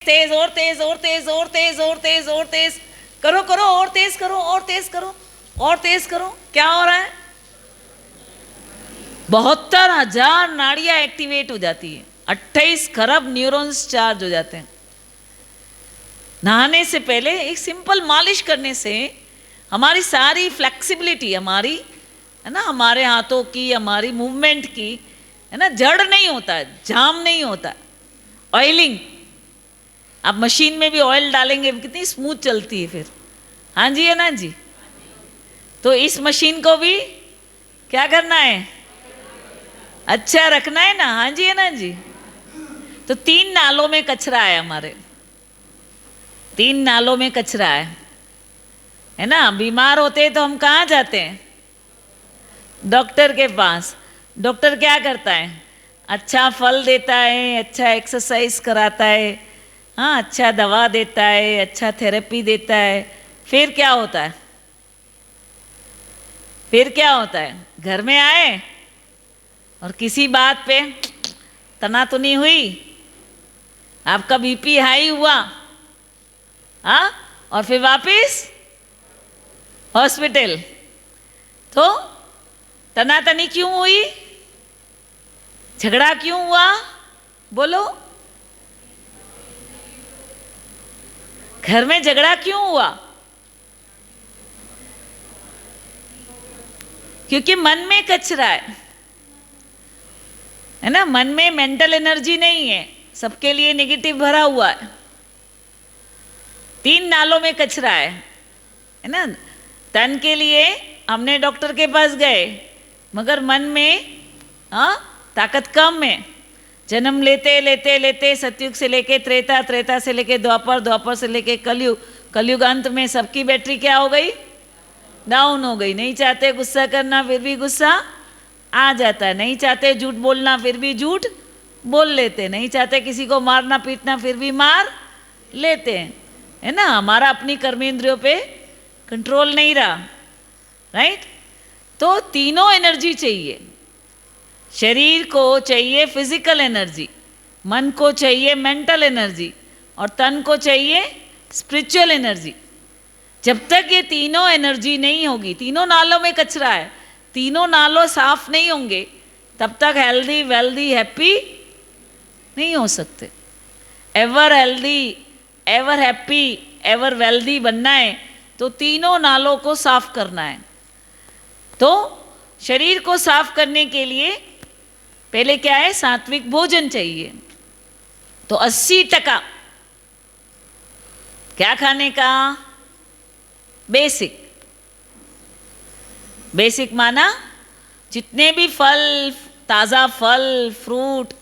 तेज और तेज और तेज और तेज और तेज और तेज करो करो और तेज करो और तेज करो और तेज करो। क्या हो रहा है? 72,000 नाड़ियां एक्टिवेट हो जाती है, 28 खरब न्यूरॉन्स चार्ज हो जाते हैं। नहाने से पहले एक सिंपल मालिश करने से हमारी सारी फ्लेक्सिबिलिटी, हमारी है ना, हमारे हाथों की, हमारी मूवमेंट की, है ना, जड़ नहीं होता है, जाम नहीं होता। ऑयलिंग, आप मशीन में भी ऑयल डालेंगे कितनी स्मूथ चलती है फिर। हाँ जी, है ना जी। तो इस मशीन को भी क्या करना है? अच्छा रखना है ना। हाँ जी, है ना जी। तो 3 नालों में कचरा है हमारे, 3 नालों में कचरा है ना। बीमार होते हैं तो हम कहाँ जाते हैं? डॉक्टर के पास। डॉक्टर क्या करता है? अच्छा फल देता है, अच्छा एक्सरसाइज कराता है, हाँ, अच्छा दवा देता है, अच्छा थेरेपी देता है। फिर क्या होता है? फिर क्या होता है? घर में आए और किसी बात पे तनातनी हुई, आपका बीपी हाई हुआ, हाँ, और फिर वापिस हॉस्पिटल। तो तनातनी क्यों हुई? झगड़ा क्यों हुआ? बोलो, घर में झगड़ा क्यों हुआ? क्योंकि मन में कचरा है ना। मन में मेंटल एनर्जी नहीं है, सबके लिए नेगेटिव भरा हुआ है। 3 नालों में कचरा है ना। तन के लिए हमने डॉक्टर के पास गए, मगर मन में हाँ ताकत कम है। जन्म लेते लेते लेते सतयुग से लेके त्रेता, त्रेता से लेके द्वापर, द्वापर से लेके कलयुग, कलयुग अंत में सबकी बैटरी क्या हो गई? डाउन हो गई। नहीं चाहते गुस्सा करना फिर भी गुस्सा आ जाता है, नहीं चाहते झूठ बोलना फिर भी झूठ बोल लेते, नहीं चाहते किसी को मारना पीटना फिर भी मार लेते हैं, है ना। हमारा अपनी कर्मेंद्रियों पे कंट्रोल नहीं रहा, राइट। तो तीनों एनर्जी चाहिए। शरीर को चाहिए फिजिकल एनर्जी, मन को चाहिए मेंटल एनर्जी, और तन को चाहिए स्पिरिचुअल एनर्जी। जब तक ये तीनों एनर्जी नहीं होगी, तीनों नालों में कचरा है, तीनों नालों साफ नहीं होंगे, तब तक हेल्दी वेल्दी हैप्पी नहीं हो सकते। Ever healthy, ever happy, ever wealthy बनना है तो तीनों नालों को साफ करना है। तो शरीर को साफ करने के लिए पहले क्या है? सात्विक भोजन चाहिए। तो 80% क्या खाने का? बेसिक। बेसिक माना जितने भी फल, ताज़ा फल, फ्रूट,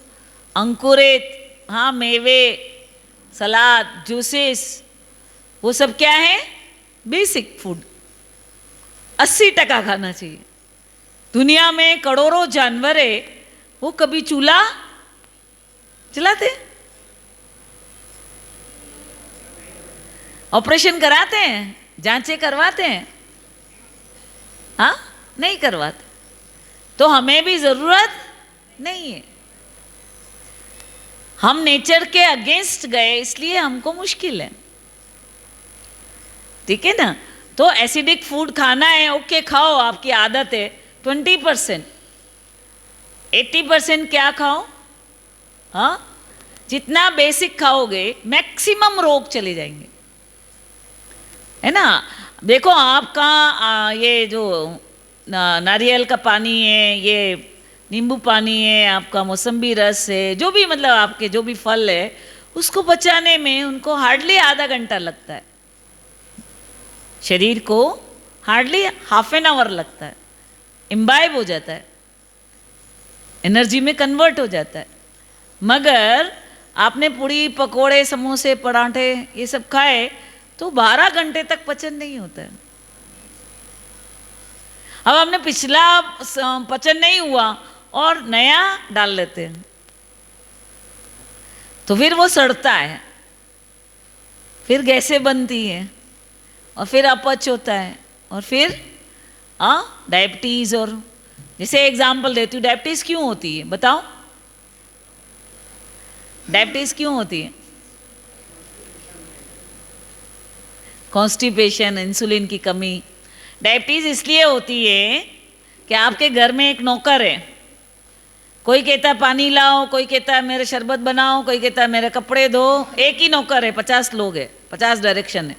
अंकुरित, हाँ, मेवे, सलाद, जूसेस, वो सब क्या है? Basic food. 80% खाना चाहिए। दुनिया में करोड़ों जानवर है, वो कभी चूल्हा चलाते? ऑपरेशन कराते हैं? जांचें करवाते हैं? हाँ, नहीं करवाते। तो हमें भी जरूरत नहीं है। हम नेचर के अगेंस्ट गए, इसलिए हमको मुश्किल है, ठीक है ना। तो एसिडिक फूड खाना है, ओके खाओ, आपकी आदत है। 20%, 80% क्या खाओ? हाँ, जितना बेसिक खाओगे मैक्सिमम रोग चले जाएंगे, है ना। देखो आपका ये जो नारियल का पानी है, ये नींबू पानी है, आपका मौसम्बी रस है, जो भी मतलब आपके जो भी फल है, उसको पचाने में उनको हार्डली आधा घंटा लगता है। शरीर को हार्डली हाफ एन आवर लगता है, इम्बाइब हो जाता है, एनर्जी में कन्वर्ट हो जाता है। मगर आपने पूड़ी, पकोड़े, समोसे, पराठे ये सब खाए तो 12 घंटे तक पचन नहीं होता है। अब हमने पिछला पचन नहीं हुआ और नया डाल लेते हैं, तो फिर वो सड़ता है, फिर गैसें बनती हैं, और फिर अपच होता है, और फिर डायबिटीज। और जैसे एग्जाम्पल देती हूँ, डायबिटीज क्यों होती है बताओ? डायबिटीज क्यों होती है? कॉन्स्टिपेशन, इंसुलिन की कमी। डायबिटीज़ इसलिए होती है कि आपके घर में एक नौकर है, कोई कहता है पानी लाओ, कोई कहता है मेरे शरबत बनाओ, कोई कहता है मेरे कपड़े धो। एक ही नौकर है, 50 लोग है, 50 डायरेक्शन है।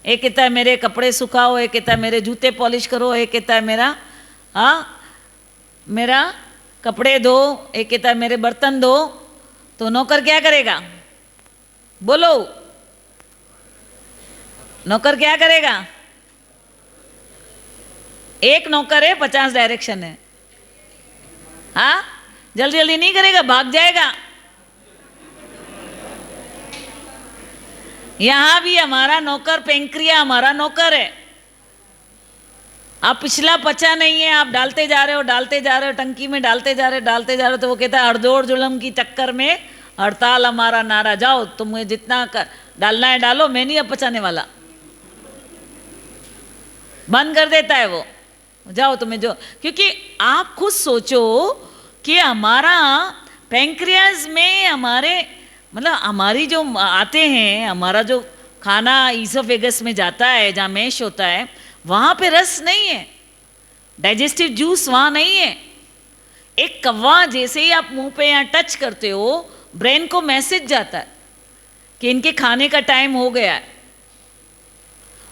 एक कहता है मेरे कपड़े सुखाओ, एक कहता है मेरे जूते पॉलिश करो, एक कहता है मेरा कपड़े धो, एक कहता है मेरे बर्तन धो। तो नौकर क्या करेगा? बोलो, नौकर क्या करेगा? एक नौकर है, 50 डायरेक्शन है। हाँ, जल्दी जल्दी नहीं करेगा, भाग जाएगा। यहां भी हमारा नौकर पेंक्रिया हमारा नौकर है। आप पिछला पचा नहीं है, आप डालते जा रहे हो टंकी में, डालते जा रहे हो, तो वो कहता है हड़दौड़ जुलम की चक्कर में हड़ताल हमारा नारा, जाओ तुम्हें जितना डालना है डालो, मैं नहीं अब पचाने वाला। बंद कर देता है वो, जाओ तुम्हें जो। क्योंकि आप खुद सोचो कि हमारा पैंक्रियाज में हमारे मतलब हमारी जो आते हैं, हमारा जो खाना ईसोफेगस में जाता है, जहाँ मैश होता है, वहाँ पे रस नहीं है, डाइजेस्टिव जूस वहाँ नहीं है। एक कव्वा जैसे ही आप मुंह पे यहाँ टच करते हो, ब्रेन को मैसेज जाता है कि इनके खाने का टाइम हो गया है,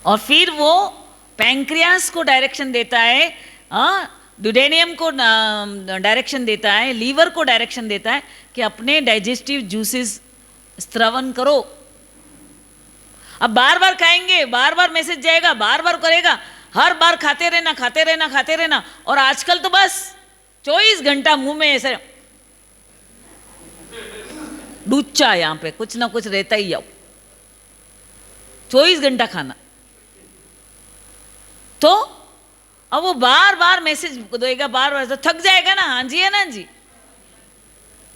और फिर वो पैंक्रियास को डायरेक्शन देता है, ड्यूडेनियम को डायरेक्शन देता है, लीवर को डायरेक्शन देता है कि अपने डाइजेस्टिव जूसेस स्त्रवन करो। अब बार बार खाएंगे, बार बार मैसेज जाएगा, बार बार करेगा, हर बार खाते रहना। और आजकल तो बस 24 घंटा मुंह में ऐसे डूचा, यहाँ पे कुछ ना कुछ रहता ही, आओ 24 घंटा खाना। तो अब वो बार बार मैसेज देगा, बार बार, तो थक जाएगा ना। हाँ जी, है ना जी।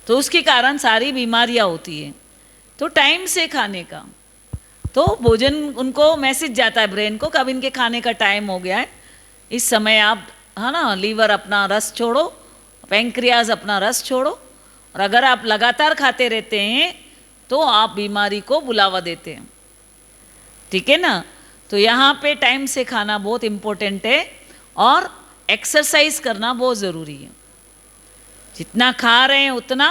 तो उसके कारण सारी बीमारियां होती है। तो टाइम से खाने का, तो भोजन उनको मैसेज जाता है ब्रेन को, कब इनके खाने का टाइम हो गया है, इस समय आप, है ना, लीवर अपना रस छोड़ो, पैंक्रियाज अपना रस छोड़ो। और अगर आप लगातार खाते रहते हैं तो आप बीमारी को बुलावा देते हैं। ठीक है ना। तो यहाँ पे टाइम से खाना बहुत इम्पोर्टेंट है, और एक्सरसाइज करना बहुत ज़रूरी है। जितना खा रहे हैं उतना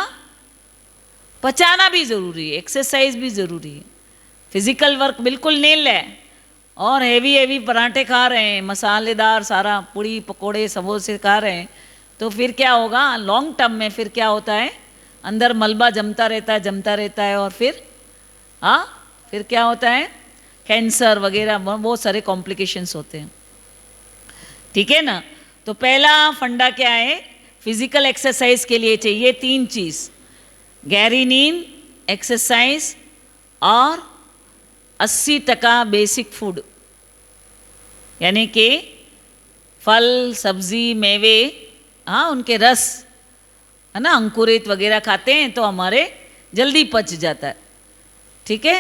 पचाना भी ज़रूरी है, एक्सरसाइज भी ज़रूरी है। फिजिकल वर्क बिल्कुल नील है, और हेवी पराठे खा रहे हैं, मसालेदार सारा पूड़ी पकोड़े समोसे खा रहे हैं, तो फिर क्या होगा लॉन्ग टर्म में? फिर क्या होता है, अंदर मलबा जमता रहता है, और फिर क्या होता है, कैंसर वगैरह बहुत सारे कॉम्प्लिकेशंस होते हैं। ठीक है ना। तो पहला फंडा क्या है, फिजिकल एक्सरसाइज के लिए चाहिए 3 चीज़, गहरी नींद, एक्सरसाइज, और 80% बेसिक फूड, यानी कि फल सब्जी मेवे, उनके रस, है ना, अंकुरित वगैरह खाते हैं तो हमारे जल्दी पच जाता है। ठीक है।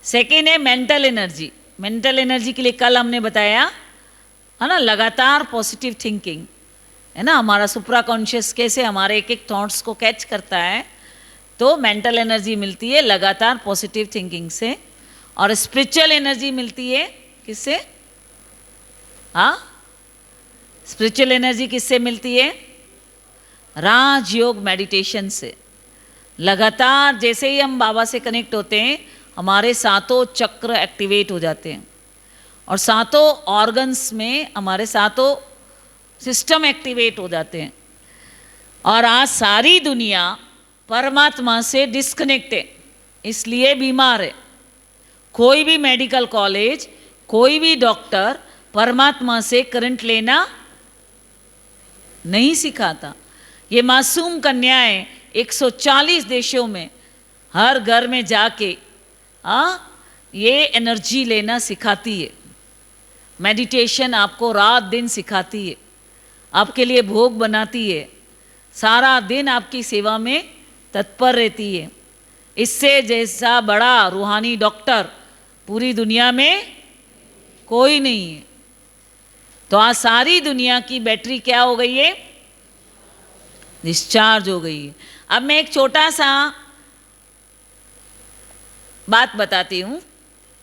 सेकेंड है मेंटल एनर्जी। मेंटल एनर्जी के लिए कल हमने बताया, है ना, लगातार पॉजिटिव थिंकिंग, है ना, हमारा सुप्रा कॉन्शियस कैसे हमारे एक थॉट्स को कैच करता है, तो मेंटल एनर्जी मिलती है लगातार पॉजिटिव थिंकिंग से। और स्पिरिचुअल एनर्जी मिलती है किससे? स्पिरिचुअल एनर्जी किससे मिलती है? राजयोग मेडिटेशन से। लगातार जैसे ही हम बाबा से कनेक्ट होते हैं, हमारे 7 चक्र एक्टिवेट हो जाते हैं, और 7 ऑर्गन्स में हमारे 7 सिस्टम एक्टिवेट हो जाते हैं। और आज सारी दुनिया परमात्मा से डिस्कनेक्ट है, इसलिए बीमार है। कोई भी मेडिकल कॉलेज, कोई भी डॉक्टर परमात्मा से करंट लेना नहीं सिखाता। ये मासूम कन्याएं 140 देशों में हर घर में जाके ये एनर्जी लेना सिखाती है। मेडिटेशन आपको रात दिन सिखाती है, आपके लिए भोग बनाती है, सारा दिन आपकी सेवा में तत्पर रहती है। इससे जैसा बड़ा रूहानी डॉक्टर पूरी दुनिया में कोई नहीं है। तो आज सारी दुनिया की बैटरी क्या हो गई है? डिस्चार्ज हो गई है। अब मैं एक छोटा सा बात बताती हूँ,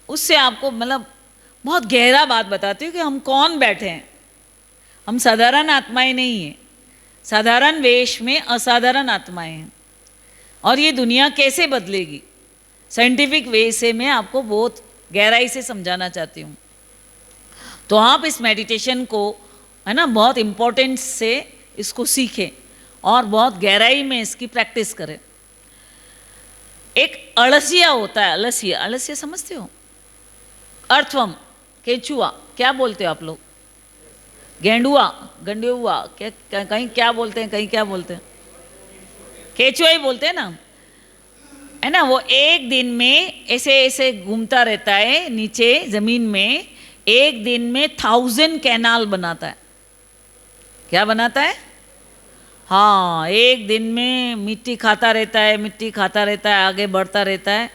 उससे आपको मतलब बहुत गहरा बात बताती हूँ कि हम कौन बैठे हैं। हम साधारण आत्माएं नहीं हैं, साधारण वेश में असाधारण आत्माएं हैं। और ये दुनिया कैसे बदलेगी, साइंटिफिक वे से मैं आपको बहुत गहराई से समझाना चाहती हूँ। तो आप इस मेडिटेशन को, है ना, बहुत इम्पोर्टेंस से इसको सीखें और बहुत गहराई में इसकी प्रैक्टिस करें। एक अळसिया होता है, अलसिया, अलसिया समझते हो? अर्थवम, केचुआ, क्या बोलते हो आप लोग? गेंडुआ, गंडुआ, क्या कहीं क्या बोलते हैं, कहीं क्या बोलते हैं? केचुआ ही बोलते हैं ना, है ना। वो एक दिन में ऐसे ऐसे घूमता रहता है नीचे जमीन में, एक दिन में 1000 कैनाल बनाता है। क्या बनाता है? हाँ, एक दिन में मिट्टी खाता रहता है, मिट्टी खाता रहता है, आगे बढ़ता रहता है।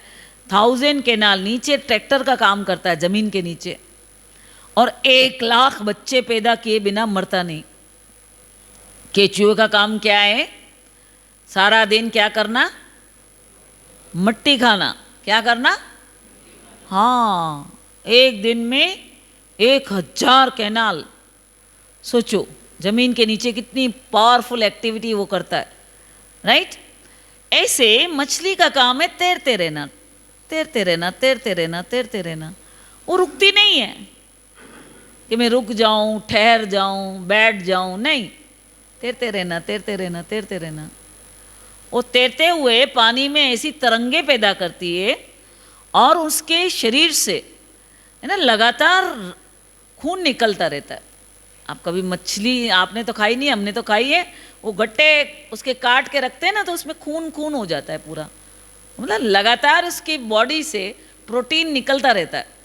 1000 कैनाल, नीचे ट्रैक्टर का काम करता है जमीन के नीचे। और 1,00,000 बच्चे पैदा किए बिना मरता नहीं। केचुए का काम क्या है? सारा दिन क्या करना? मट्टी खाना। क्या करना? हाँ, एक दिन में 1000 कैनाल। सोचो जमीन के नीचे कितनी पावरफुल एक्टिविटी वो करता है, राइट। ऐसे मछली का काम है तैरते रहना, तैरते रहना, तैरते रहना, तैरते रहना। वो रुकती नहीं है कि मैं रुक जाऊं, ठहर जाऊं, बैठ जाऊं, नहीं, तैरते रहना, तैरते रहना, तैरते रहना। वो तैरते हुए पानी में ऐसी तरंगे पैदा करती है और उसके शरीर से, है ना, लगातार खून निकलता रहता है। आप कभी मछली आपने तो खाई नहीं, हमने तो खाई है। वो गट्टे उसके काट के रखते हैं ना, तो उसमें खून खून हो जाता है पूरा, मतलब लगातार उसकी बॉडी से प्रोटीन निकलता रहता है।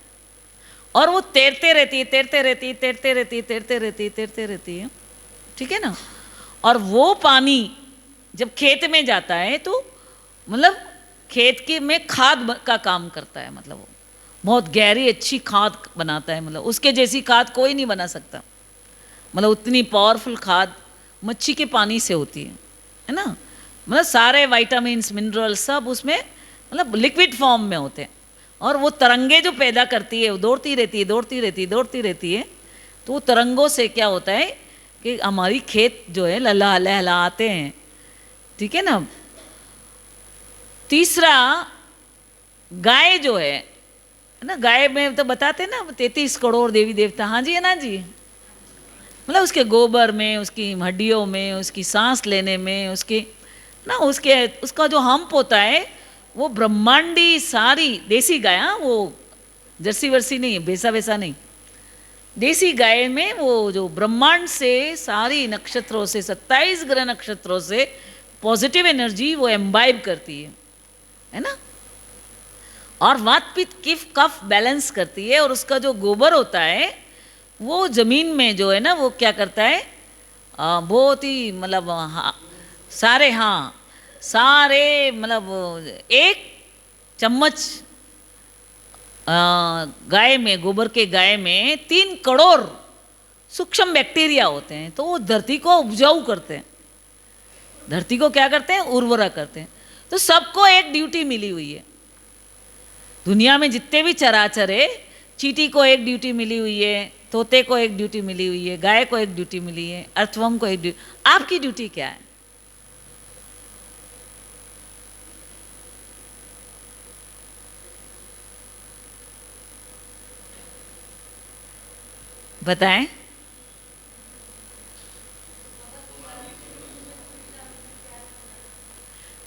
और वो तैरते रहती है, तैरते रहती है, तैरते रहती है, तैरते रहती है, तैरते रहती है, ठीक है ना। और वो पानी जब खेत में जाता है तो मतलब खेत के में खाद का काम करता है, मतलब वो बहुत गहरी अच्छी खाद बनाता है। मतलब उसके जैसी खाद कोई नहीं बना सकता, मतलब उतनी पावरफुल खाद मच्छी के पानी से होती है ना। मतलब सारे विटामिन्स, मिनरल्स सब उसमें मतलब लिक्विड फॉर्म में होते हैं। और वो तरंगे जो पैदा करती है, वो दौड़ती रहती है, दौड़ती रहती है, दौड़ती रहती है। तो वो तरंगों से क्या होता है कि हमारी खेत जो है लहलाते हैं, ठीक है ना। तीसरा, गाय जो है ना, गाय में तो बताते ना 33 करोड़ देवी देवता। हाँ जी, है ना जी। मतलब उसके गोबर में, उसकी हड्डियों में, उसकी सांस लेने में, उसके ना उसका जो हम्प होता है, वो ब्रह्मांडी सारी देसी गाय, हाँ, वो जर्सी वर्सी नहीं है, भैंसा वैसा नहीं, देसी गाय में वो जो ब्रह्मांड से सारी नक्षत्रों से 27 ग्रह नक्षत्रों से पॉजिटिव एनर्जी वो एम्बाइब करती है ना। और वात पित्त किफ कफ बैलेंस करती है। और उसका जो गोबर होता है वो जमीन में जो है ना, वो क्या करता है, बहुत ही मतलब सारे मतलब 1 चम्मच गाय में, गोबर के गाय में 3 करोड़ सूक्ष्म बैक्टीरिया होते हैं। तो वो धरती को उपजाऊ करते हैं, धरती को क्या करते हैं, उर्वरा करते हैं। तो सबको एक ड्यूटी मिली हुई है दुनिया में, जितने भी चराचर है। चींटी को एक ड्यूटी मिली हुई है, तोते को एक ड्यूटी मिली हुई है, गाय को एक ड्यूटी मिली है, अर्थवर्म को एक ड्यूटी। आपकी ड्यूटी क्या है? बताएं।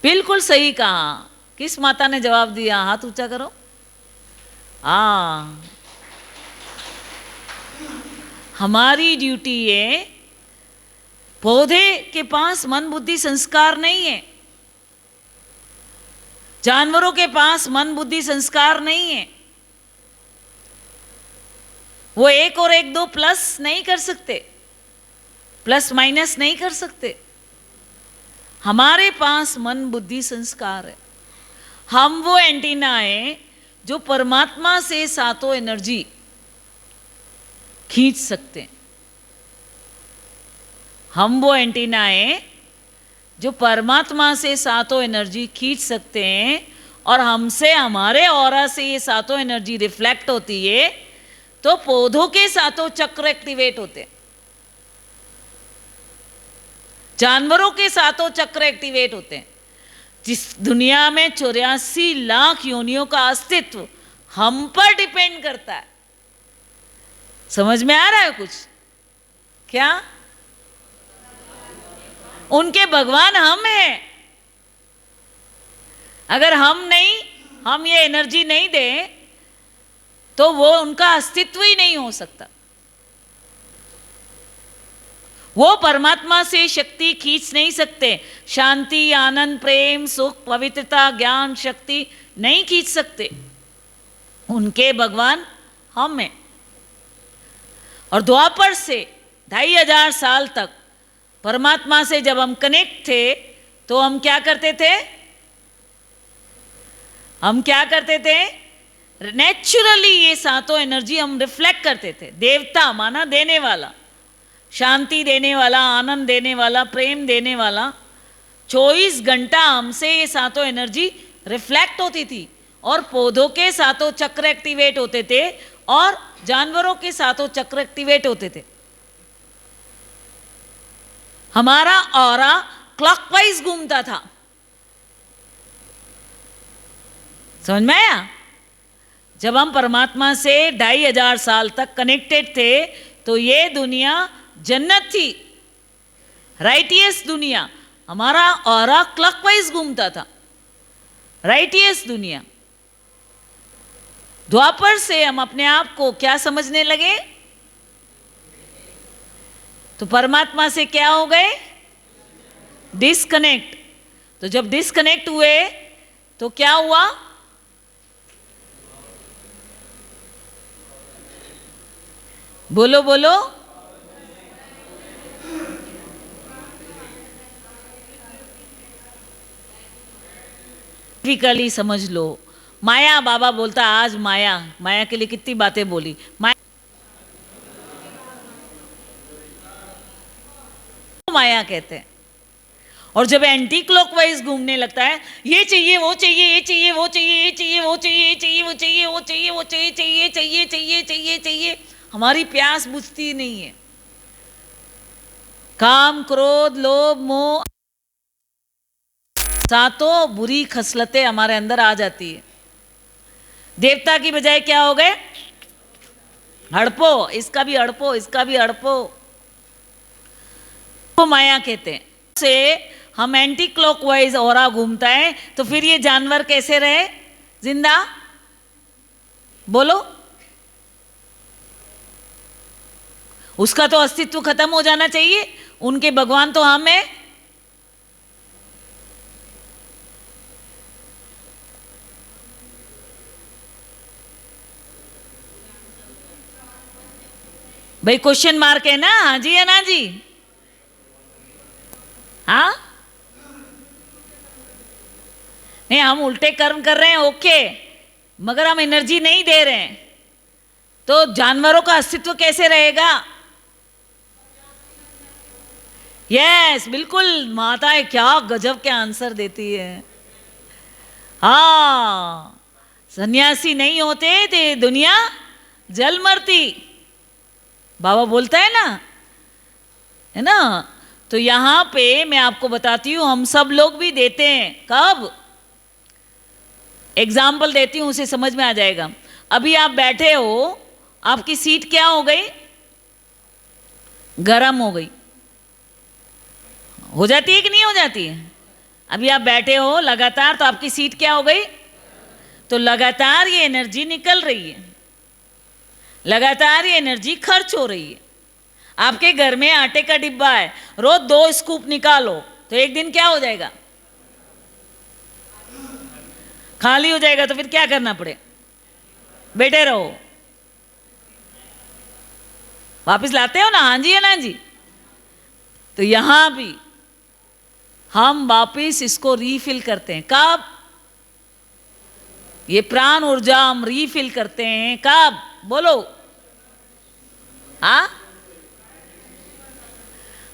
बिल्कुल सही कहा। किस माता ने जवाब दिया? हाथ ऊंचा करो। हमारी ड्यूटी है, पौधे के पास मन बुद्धि संस्कार नहीं है, जानवरों के पास मन बुद्धि संस्कार नहीं है। वो 1 और 1 2 प्लस नहीं कर सकते, प्लस माइनस नहीं कर सकते। हमारे पास मन बुद्धि संस्कार है। हम वो एंटीना है जो परमात्मा से सातों एनर्जी खींच सकते हैं। हम वो एंटीना है जो परमात्मा से सातों एनर्जी खींच सकते हैं। और हमसे, हमारे ऑरा से ये सातों एनर्जी रिफ्लेक्ट होती है। तो पौधों के सातों चक्र एक्टिवेट होते, जानवरों के सातों चक्र एक्टिवेट होते हैं। जिस दुनिया में 84 लाख योनियों का अस्तित्व हम पर डिपेंड करता है। समझ में आ रहा है कुछ? क्या उनके भगवान हम हैं। अगर हम ये एनर्जी नहीं दें तो वो उनका अस्तित्व ही नहीं हो सकता। वो परमात्मा से शक्ति खींच नहीं सकते। शांति, आनंद, प्रेम, सुख, पवित्रता, ज्ञान, शक्ति नहीं खींच सकते। उनके भगवान हम हैं। और द्वापर से 2500 साल तक परमात्मा से जब हम कनेक्ट थे तो हम क्या करते थे? नेचुरली ये सातों एनर्जी हम रिफ्लेक्ट करते थे। देवता माना देने वाला, शांति देने वाला, आनंद देने वाला, प्रेम देने वाला। 24 घंटा हमसे ये सातों एनर्जी रिफ्लेक्ट होती थी और पौधों के सातों चक्र एक्टिवेट होते थे और जानवरों के सातों चक्र एक्टिवेट होते थे। हमारा ऑरा क्लॉकवाइज घूमता था। समझ में आया? जब हम परमात्मा से 2500 साल तक कनेक्टेड थे तो ये दुनिया जन्नत थी, राइटियस दुनिया। हमारा ऑरा क्लॉकवाइज घूमता था, राइटियस दुनिया। द्वापर से हम अपने आप को क्या समझने लगे? तो परमात्मा से क्या हो गए? डिस्कनेक्ट। तो जब डिस्कनेक्ट हुए तो क्या हुआ? बोलो बोलो। फिजिकली समझ लो। माया, बाबा बोलता आज माया, माया के लिए कितनी बातें बोली। माया कहते हैं। और जब एंटी क्लॉकवाइज घूमने लगता है, ये चाहिए, वो चाहिए, ये चाहिए, वो चाहिए, ये चाहिए, वो चाहिए, ये चाहिए, वो चाहिए, वो चाहिए, वो चाहिए, चाहिए, चाहिए, चाहिए, चाहिए, चाहिए, हमारी प्यास बुझती नहीं है। काम, क्रोध, लोभ, मोह, सातों बुरी खसलतें हमारे अंदर आ जाती है। देवता की बजाय क्या हो गए? हड़पो, इसका भी हड़पो, इसका भी हड़पो। तो माया कहते हैं। से हम एंटी क्लॉकवाइज ऑरा घूमता है तो फिर ये जानवर कैसे रहे जिंदा? बोलो। उसका तो अस्तित्व खत्म हो जाना चाहिए। उनके भगवान तो हम हैं। भाई क्वेश्चन मार्क है ना? हाँ जी है ना जी? हाँ, नहीं हम उल्टे कर्म कर रहे हैं, ओके, मगर हम एनर्जी नहीं दे रहे हैं तो जानवरों का अस्तित्व कैसे रहेगा? यस, बिल्कुल। माताएं क्या गजब के आंसर देती है। हाँ, सन्यासी नहीं होते तो दुनिया जल मरती, बाबा बोलता है ना, है ना? तो यहां पे मैं आपको बताती हूं, हम सब लोग भी देते हैं। कब? एग्जाम्पल देती हूं, उसे समझ में आ जाएगा। अभी आप बैठे हो, आपकी सीट क्या हो गई? गरम हो गई। हो जाती है कि नहीं हो जाती है? अभी आप बैठे हो लगातार तो आपकी सीट क्या हो गई? तो लगातार ये एनर्जी निकल रही है, लगातार ये एनर्जी खर्च हो रही है। आपके घर में आटे का डिब्बा है, रोज 2 स्कूप निकालो तो एक दिन क्या हो जाएगा? खाली हो जाएगा। तो फिर क्या करना पड़े? बैठे रहो। वापस लाते हो ना? हाँ जी है ना जी? तो यहां भी हम वापिस इसको रीफिल करते हैं। कब? ये प्राण ऊर्जा हम रीफिल करते हैं कब? बोलो। हाँ,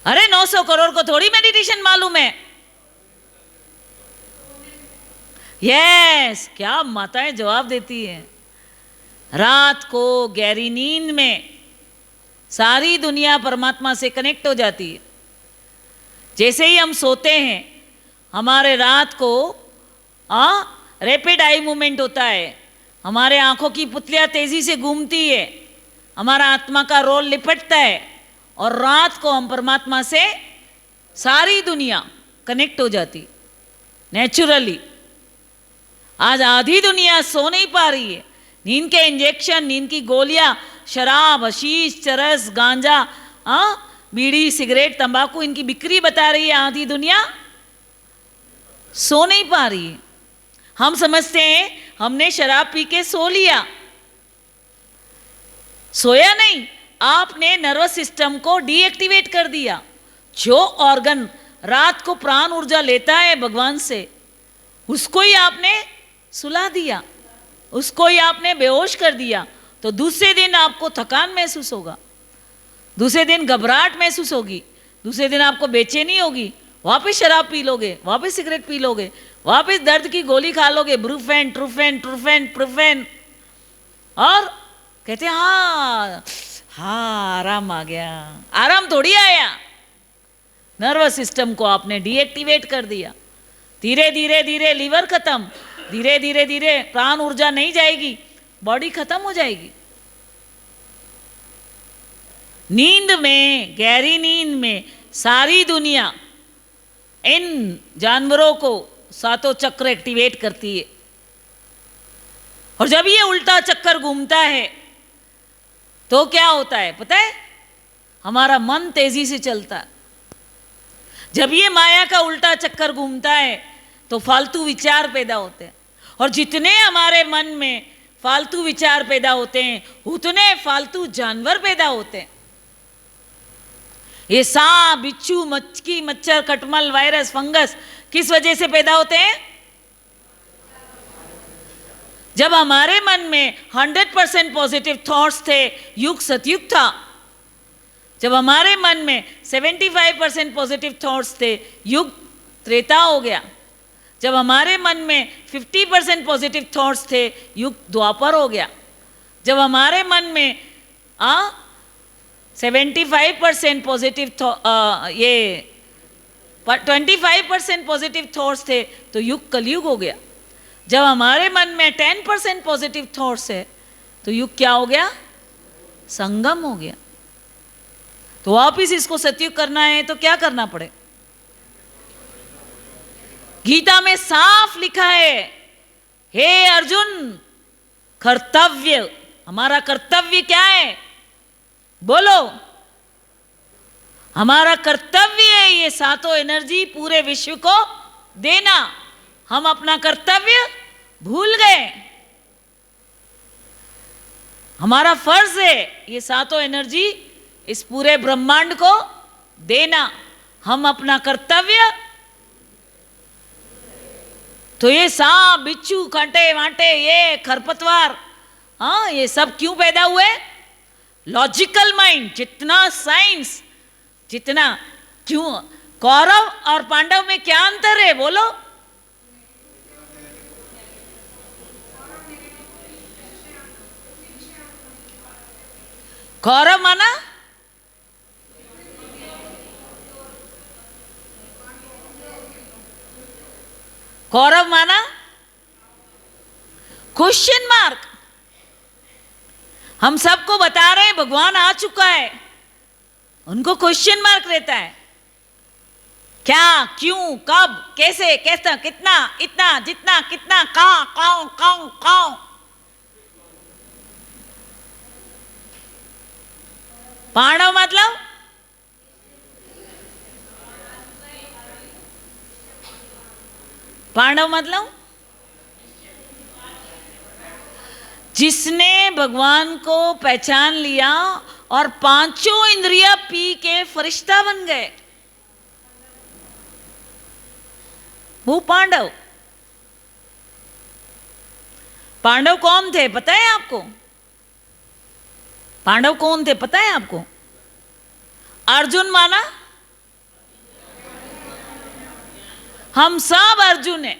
अरे 900 करोड़ को थोड़ी मेडिटेशन मालूम है। यस, क्या माताएं जवाब देती हैं। रात को गहरी नींद में सारी दुनिया परमात्मा से कनेक्ट हो जाती है। जैसे ही हम सोते हैं हमारे रात को रैपिड आई मूवमेंट होता है, हमारे आंखों की पुतलियाँ तेजी से घूमती है, हमारा आत्मा का रोल लिपटता है और रात को हम परमात्मा से सारी दुनिया कनेक्ट हो जाती नेचुरली। आज आधी दुनिया सो नहीं पा रही है, नींद के इंजेक्शन, नींद की गोलियां, शराब, हशीश, चरस, गांजा, बीड़ी, सिगरेट, तंबाकू, इनकी बिक्री बता रही है आधी दुनिया, सो नहीं पा रही है। हम समझते हैं हमने शराब पी के सो लिया, सोया नहीं, आपने नर्वस सिस्टम को डीएक्टिवेट कर दिया। जो ऑर्गन रात को प्राण ऊर्जा लेता है भगवान से, उसको ही आपने सुला दिया, उसको ही आपने बेहोश कर दिया। तो दूसरे दिन आपको थकान महसूस होगा, दूसरे दिन घबराहट महसूस होगी, दूसरे दिन आपको बेचैनी होगी, वापस शराब पी लोगे, वापस सिगरेट पी लोगे, वापस दर्द की गोली खा लोगे, ब्रूफेन, ट्रूफेन, ट्रूफेन, प्रूफेन, और कहते हैं हाँ हाँ आराम आ गया। आराम थोड़ी आया, नर्वस सिस्टम को आपने डीएक्टिवेट कर दिया। धीरे धीरे धीरे लीवर खत्म, धीरे धीरे धीरे प्राण ऊर्जा नहीं जाएगी, बॉडी खत्म हो जाएगी। नींद में, गहरी नींद में सारी दुनिया इन जानवरों को सातों चक्र एक्टिवेट करती है। और जब ये उल्टा चक्कर घूमता है तो क्या होता है पता है? हमारा मन तेजी से चलता है। जब ये माया का उल्टा चक्कर घूमता है तो फालतू विचार पैदा होते हैं, और जितने हमारे मन में फालतू विचार पैदा होते हैं उतने फालतू जानवर पैदा होते हैं। ये सांप, बिच्छू, मक्खी, मच्छर, खटमल, वायरस, फंगस किस वजह से पैदा होते हैं? जब हमारे मन में 100% पॉजिटिव थॉट्स थे, युग सतयुग था। जब हमारे मन में 75% पॉजिटिव थॉट्स थे, युग त्रेता हो गया। जब हमारे मन में 50% पॉजिटिव थॉट्स थे, युग द्वापर हो गया। जब हमारे मन में 75% पॉजिटिव 25% पॉजिटिव थॉट्स थे तो युग कलयुग हो गया। जब हमारे मन में 10% पॉजिटिव थॉट्स है तो युग क्या हो गया? संगम हो गया। तो वापिस इसको सतयुग करना है तो क्या करना पड़े? गीता में साफ लिखा है, हे अर्जुन, कर्तव्य, हमारा कर्तव्य क्या है? बोलो। हमारा कर्तव्य है ये सातों एनर्जी पूरे विश्व को देना। हम अपना कर्तव्य भूल गए। हमारा फर्ज है ये सातों एनर्जी इस पूरे ब्रह्मांड को देना। हम अपना कर्तव्य, तो ये सांप, बिच्छू, कांटे वांटे, ये खरपतवार, ये सब क्यों पैदा हुए? लॉजिकल माइंड, जितना साइंस, जितना क्यों। कौरव और पांडव में क्या अंतर है बोलो? कौरव माना कौरव माना क्वेश्चन मार्क। हम सबको बता रहे हैं भगवान आ चुका है, उनको क्वेश्चन मार्क रहता है। क्या, क्यों, कब, कैसे, कैसा, कितना, इतना, जितना, कितना, कहां, कौन, कौन, कौन। पांडव मतलब पांडव मतलब जिसने भगवान को पहचान लिया और पांचों इंद्रियां पी के फरिश्ता बन गए, वो पांडव। पांडव कौन थे पता है आपको? पांडव कौन थे पता है आपको? अर्जुन माना हम सब अर्जुन हैं।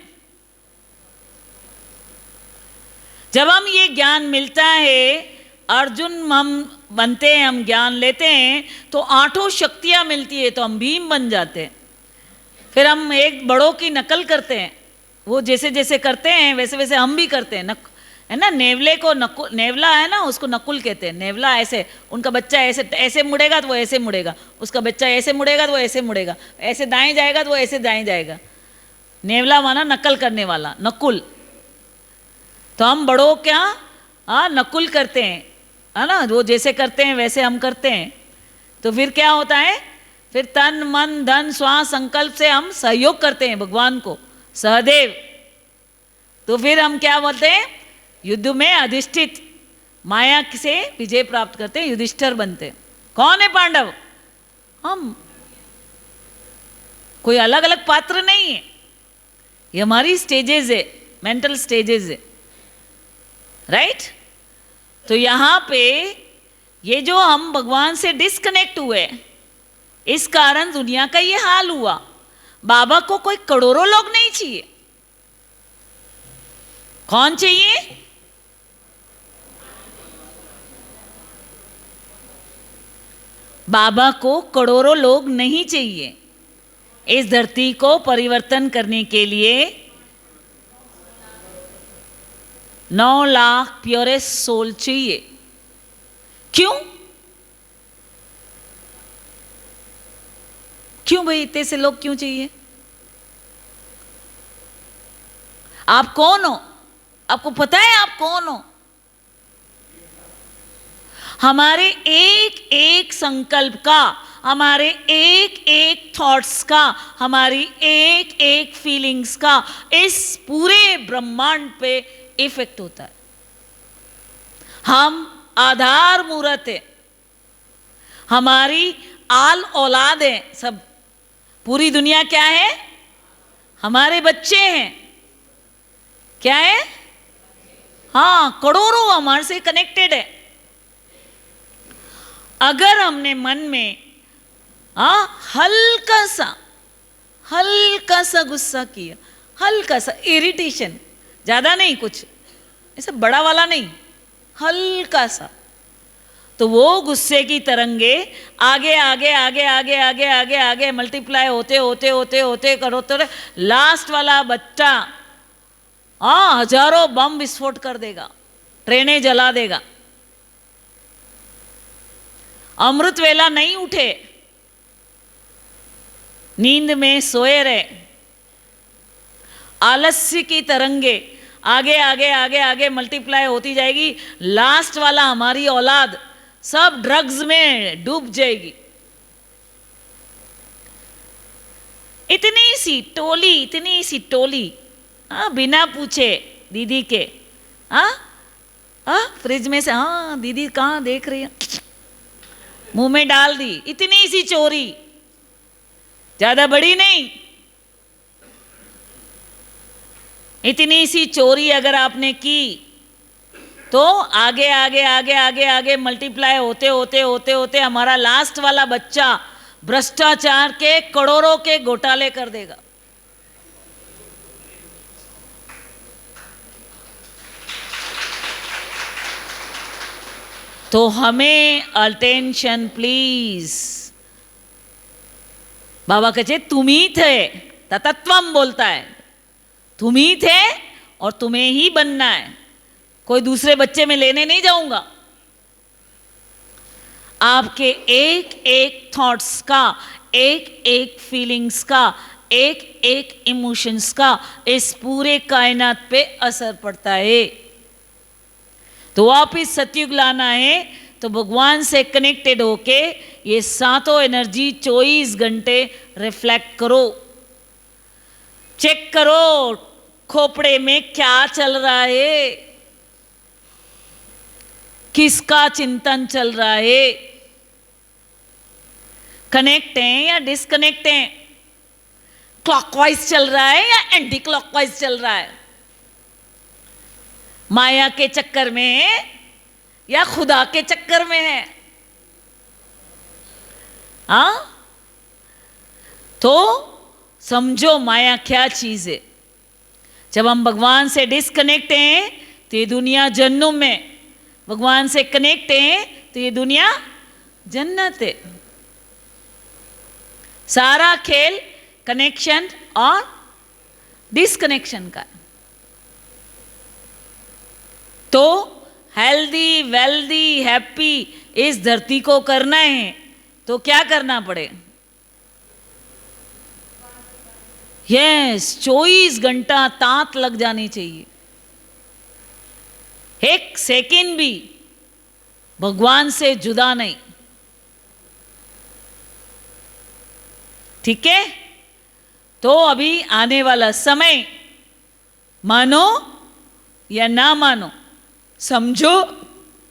जब हम ये ज्ञान मिलता है, अर्जुन हम बनते हैं, हम ज्ञान लेते हैं तो आठों शक्तियां मिलती है, तो हम भीम बन जाते हैं। फिर हम एक बड़ों की नकल करते हैं, वो जैसे जैसे करते हैं वैसे वैसे हम भी करते हैं। है ना, नेवले को नकुल, नेवला है ना, उसको नकुल कहते हैं। नेवला ऐसे, उनका बच्चा ऐसे ऐसे मुड़ेगा तो वो ऐसे मुड़ेगा, उसका बच्चा ऐसे मुड़ेगा तो वो ऐसे मुड़ेगा, ऐसे दाएं जाएगा तो वो ऐसे दाएं जाएगा। नेवला माना नकल करने वाला, नकुल। तो हम बड़ों क्या नकुल करते हैं, है ना, वो जैसे करते हैं वैसे हम करते हैं। तो फिर क्या होता है, फिर तन मन धन स्वाहा संकल्प से हम सहयोग करते हैं भगवान को, सहदेव। तो फिर हम क्या बोलते हैं, युद्ध में अधिष्ठित माया से विजय प्राप्त करते हैं, युधिष्ठिर बनते हैं। कौन है पांडव? हम। कोई अलग अलग पात्र नहीं है, ये हमारी स्टेजेस है, मेंटल स्टेजेस है, राइट। तो यहां पे ये जो हम भगवान से डिस्कनेक्ट हुए, इस कारण दुनिया का ये हाल हुआ। बाबा को कोई करोड़ों लोग नहीं चाहिए, कौन चाहिए? बाबा को करोड़ों लोग नहीं चाहिए। इस धरती को परिवर्तन करने के लिए 9 लाख प्योरेस्ट सोल चाहिए। क्यों? क्यों भाई, इतने से लोग क्यों चाहिए? आप कौन हो? आपको पता है आप कौन हो? हमारे एक एक संकल्प का, हमारे एक एक थॉट्स का, हमारी एक एक फीलिंग्स का इस पूरे ब्रह्मांड पे इफेक्ट होता है। हम आधार मूर्त है, हमारी आल औलाद है सब। पूरी दुनिया क्या है? हमारे बच्चे हैं। क्या है? हाँ, करोड़ों हमारे से कनेक्टेड है। अगर हमने मन में हल्का सा गुस्सा किया, हल्का सा इरिटेशन, ज्यादा नहीं, कुछ ऐसा बड़ा वाला नहीं, हल्का सा, तो वो गुस्से की तरंगे आगे आगे आगे आगे आगे आगे आगे मल्टीप्लाई होते होते होते होते करोते, लास्ट वाला बच्चा हजारों बम विस्फोट कर देगा, ट्रेनें जला देगा। अमृत वेला नहीं उठे, नींद में सोए रहे, आलस्य की तरंगे आगे आगे आगे आगे मल्टीप्लाई होती जाएगी। लास्ट वाला हमारी औलाद सब ड्रग्स में डूब जाएगी। इतनी सी टोली बिना पूछे दीदी के फ्रिज में से दीदी कहाँ देख रही है, मुंह में डाल दी। इतनी सी चोरी, ज्यादा बड़ी नहीं, इतनी सी चोरी अगर आपने की तो आगे आगे आगे आगे आगे मल्टीप्लाई होते होते होते होते हमारा लास्ट वाला बच्चा भ्रष्टाचार के करोड़ों के घोटाले कर देगा। तो हमें अटेंशन प्लीज। बाबा कहते तुम ही थे, तत्वम बोलता है, तुम ही थे और तुम्हें ही बनना है, कोई दूसरे बच्चे में लेने नहीं जाऊंगा। आपके एक एक थॉट्स का, एक एक फीलिंग्स का, एक एक इमोशंस का इस पूरे कायनात पे असर पड़ता है। तो वापिस सतयुग लाना है तो भगवान से कनेक्टेड होके ये सातों एनर्जी 24 घंटे रिफ्लेक्ट करो, चेक करो खोपड़े में क्या चल रहा है, किसका चिंतन चल रहा है, कनेक्ट है या डिस्कनेक्ट है, क्लॉकवाइज चल रहा है या एंटी क्लॉकवाइज चल रहा है, माया के चक्कर में है या खुदा के चक्कर में है। तो समझो माया क्या चीज है। जब हम भगवान से डिस्कनेक्ट हैं तो ये दुनिया जन्नत में, भगवान से कनेक्ट है तो ये दुनिया जन्नत है। सारा खेल कनेक्शन और डिसकनेक्शन का। तो हेल्दी, वेल्दी, हैप्पी इस धरती को करना है तो क्या करना पड़े? यस, 24 घंटा तांत लग जानी चाहिए। एक सेकंड भी भगवान से जुदा नहीं। ठीक है? तो अभी आने वाला समय, मानो या ना मानो, समझो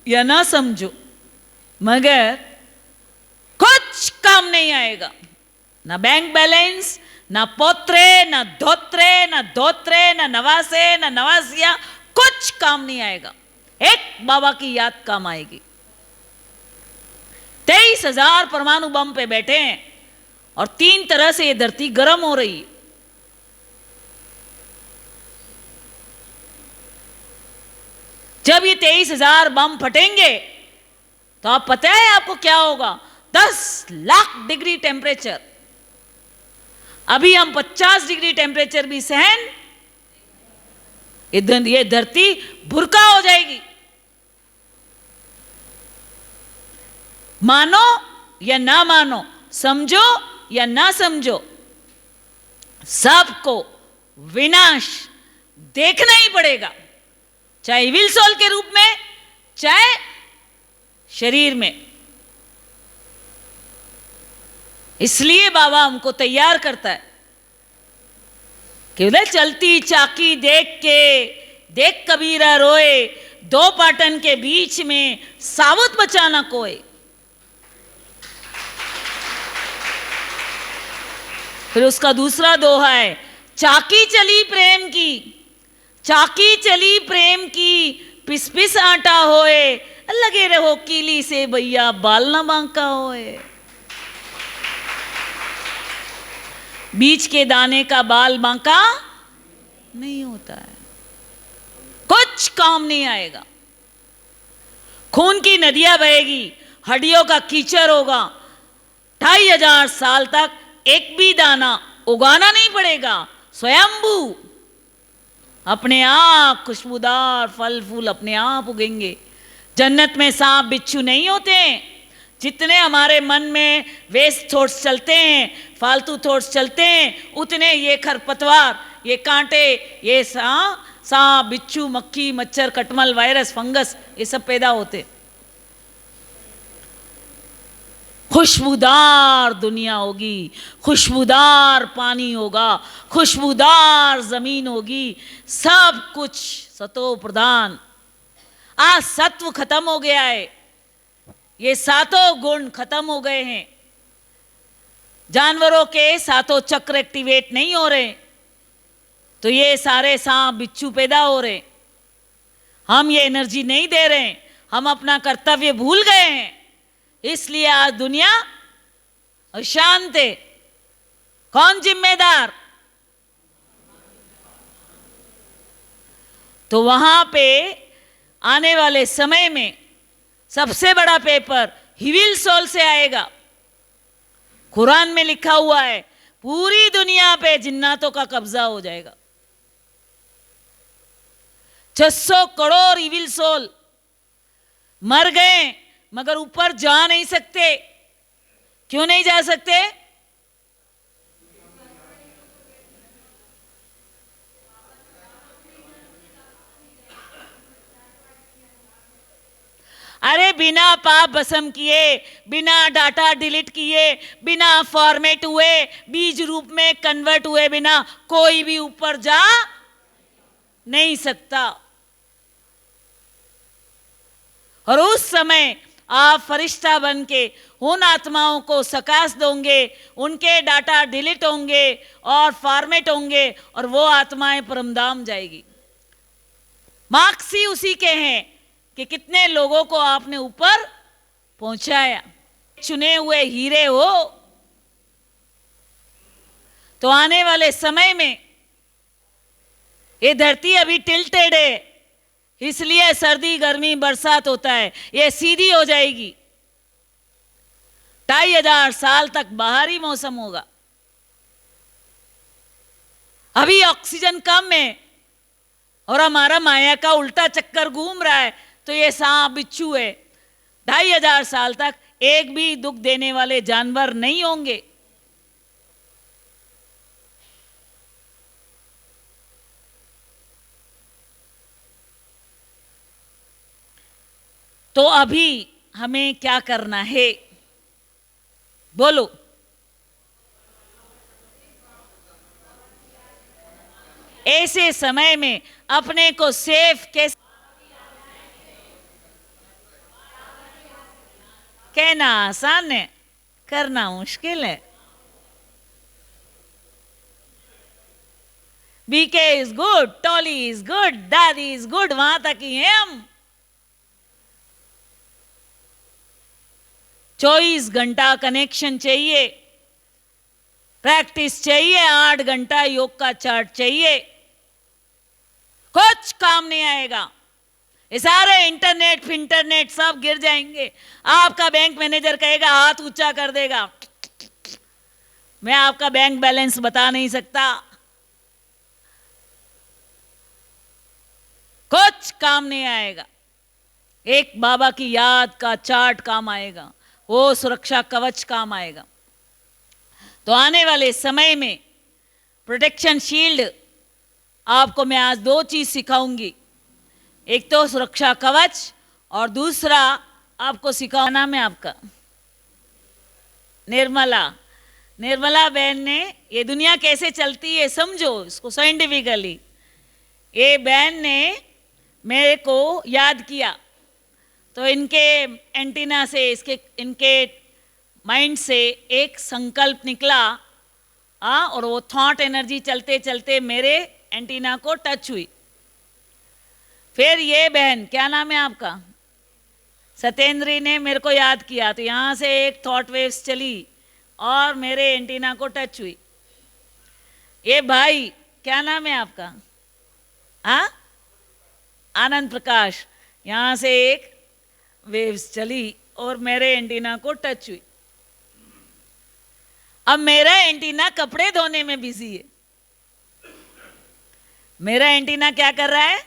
या ना समझो, मगर कुछ काम नहीं आएगा। ना बैंक बैलेंस, ना पोत्रे, ना धोत्रे, ना धोत्रे, ना नवासे, ना नवासिया, कुछ काम नहीं आएगा। एक बाबा की याद काम आएगी। 23,000 परमाणु बम पे बैठे हैं और 3 तरह से ये धरती गर्म हो रही है। जब ये 23,000 बम फटेंगे तो आप पता है आपको क्या होगा? 10 लाख डिग्री टेम्परेचर। अभी हम 50 डिग्री टेम्परेचर भी सहन, ये धरती भुरका हो जाएगी। मानो या ना मानो, समझो या ना समझो, सबको विनाश देखना ही पड़ेगा, चाहे विल सोल के रूप में, चाहे शरीर में। इसलिए बाबा हमको तैयार करता है कि उधर चलती चाकी देख के, देख कबीरा रोए, 2 पाटन के बीच में सावत बचाना कोई। फिर उसका दूसरा दोहा है, चाकी चली प्रेम की, चाकी चली प्रेम की, पिस पिस आटा होए, लगे रहो कीली से भैया बाल ना बांका होए। बीच के दाने का बाल बांका नहीं होता है, कुछ काम नहीं आएगा। खून की नदियां बहेगी, हड्डियों का कीचड़ होगा, 2500 साल तक एक भी दाना उगाना नहीं पड़ेगा। स्वयंभू अपने आप खुशबूदार फल फूल अपने आप उगेंगे। जन्नत में सांप बिच्छू नहीं होते। जितने हमारे मन में वेस्ट थॉट्स चलते हैं, फालतू थॉट्स चलते हैं, उतने ये खरपतवार, ये कांटे, ये सांप बिच्छू, मक्खी, मच्छर, कटमल, वायरस, फंगस, ये सब पैदा होते। खुशबूदार दुनिया होगी, खुशबूदार पानी होगा, खुशबूदार जमीन होगी, सब कुछ सतो प्रधान। आज सत्व खत्म हो गया है, ये 7 गुण खत्म हो गए हैं। जानवरों के 7 चक्र एक्टिवेट नहीं हो रहे, तो ये सारे सांप बिच्छू पैदा हो रहे। हम ये एनर्जी नहीं दे रहे, हम अपना कर्तव्य भूल गए हैं, इसलिए आज दुनिया अशांत है। कौन जिम्मेदार? तो वहां पे आने वाले समय में सबसे बड़ा पेपर हिविल सोल से आएगा। कुरान में लिखा हुआ है पूरी दुनिया पे जिन्नातों का कब्जा हो जाएगा। 600 करोड़ इविल सोल मर गए, मगर ऊपर जा नहीं सकते। क्यों नहीं जा सकते? अरे बिना पाप भस्म किए, बिना डाटा डिलीट किए, बिना फॉर्मेट हुए, बीज रूप में कन्वर्ट हुए बिना कोई भी ऊपर जा नहीं सकता। और उस समय आप फरिश्ता बन के उन आत्माओं को सकाश दोगे, उनके डाटा डिलीट होंगे और फॉर्मेट होंगे और वो आत्माएं परमधाम जाएगी। मार्क्स ही उसी के हैं कि कितने लोगों को आपने ऊपर पहुंचाया। चुने हुए हीरे हो। तो आने वाले समय में ये धरती अभी टिल्टेड है, इसलिए सर्दी गर्मी बरसात होता है, ये सीधी हो जाएगी। 2500 साल तक बाहरी मौसम होगा। अभी ऑक्सीजन कम है और हमारा माया का उल्टा चक्कर घूम रहा है, तो ये सांप बिच्छू है। 2500 साल तक एक भी दुख देने वाले जानवर नहीं होंगे। तो अभी हमें क्या करना है, बोलो। ऐसे समय में अपने को सेफ कैसे, कहना आसान है, करना मुश्किल है। BK is good, Tolly is good, dadi is good, वहां तक ही हैं हम। 24 घंटा कनेक्शन चाहिए, प्रैक्टिस चाहिए, 8 घंटा योग का चार्ट चाहिए। कुछ काम नहीं आएगा, ये सारे इंटरनेट सब गिर जाएंगे। आपका बैंक मैनेजर कहेगा, हाथ ऊंचा कर देगा, मैं आपका बैंक बैलेंस बता नहीं सकता। कुछ काम नहीं आएगा। एक बाबा की याद का चार्ट काम आएगा, वो सुरक्षा कवच काम आएगा। तो आने वाले समय में प्रोटेक्शन शील्ड आपको मैं आज 2 चीज सिखाऊंगी। एक तो सुरक्षा कवच और दूसरा आपको सिखाना। नाम है आपका? निर्मला। निर्मला बहन ने ये दुनिया कैसे चलती है समझो इसको साइंटिफिकली। ये बहन ने मेरे को याद किया, तो इनके एंटीना से, इनके माइंड से एक संकल्प निकला, और वो थॉट एनर्जी चलते चलते मेरे एंटीना को टच हुई। फिर ये बहन, क्या नाम है आपका? सत्येंद्री ने मेरे को याद किया, तो यहाँ से एक थॉट वेव्स चली और मेरे एंटीना को टच हुई। ये भाई, क्या नाम है आपका? आनंद प्रकाश, यहाँ से एक वेव्स चली और मेरे एंटीना को टच हुई। अब मेरा एंटीना कपड़े धोने में बिजी है। मेरा एंटीना क्या कर रहा है?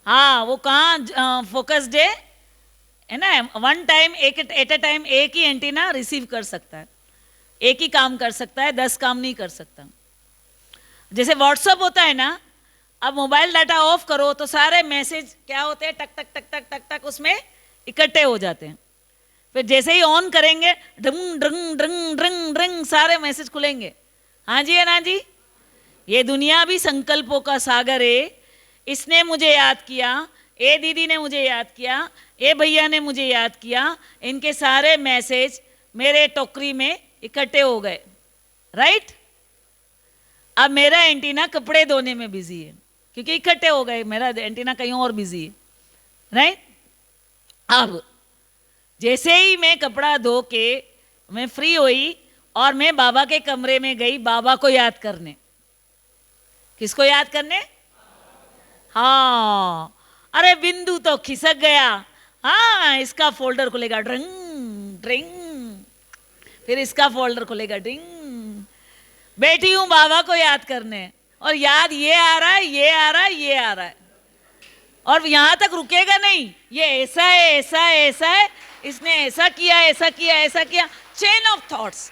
हाँ, वो कहाँ फोकस्ड है ना। One time, at a time एक ही एंटीना रिसीव कर सकता है, एक ही काम कर सकता है, 10 काम नहीं कर सकता। जैसे व्हाट्सअप होता है ना, अब मोबाइल डाटा ऑफ करो तो सारे मैसेज क्या होते हैं, टक टक टक टक टक टक उसमें इकट्ठे हो जाते हैं। फिर जैसे ही ऑन करेंगे, drug drug drug drug drug सारे मैसेज खुलेंगे। हाँ जी है ना जी। ये दुनिया भी संकल्पों का सागर है। इसने मुझे याद किया, ये दीदी ने मुझे याद किया, ये भैया ने मुझे याद किया, इनके सारे मैसेज मेरे टोकरी में इकट्ठे हो गए। राइट। अब मेरा एंटीना कपड़े धोने में बिजी है, क्योंकि इकट्ठे हो गए, मेरा एंटीना कहीं और बिजी है। राइट। अब जैसे ही मैं कपड़ा धो के मैं फ्री हुई और मैं बाबा के कमरे में गई बाबा को याद करने। किसको याद करने? हाँ, अरे बिंदु तो खिसक गया। हाँ, इसका फोल्डर खुलेगा, ड्रिंग ड्रिंग, फिर इसका फोल्डर खुलेगा, ड्रिंग। बैठी हूं बाबा को याद करने, और याद ये आ रहा है, ये आ रहा है, ये आ रहा है, और यहां तक रुकेगा नहीं। ये ऐसा है, ऐसा है, ऐसा है, इसने ऐसा किया, ऐसा किया, ऐसा किया, चेन ऑफ थॉट्स।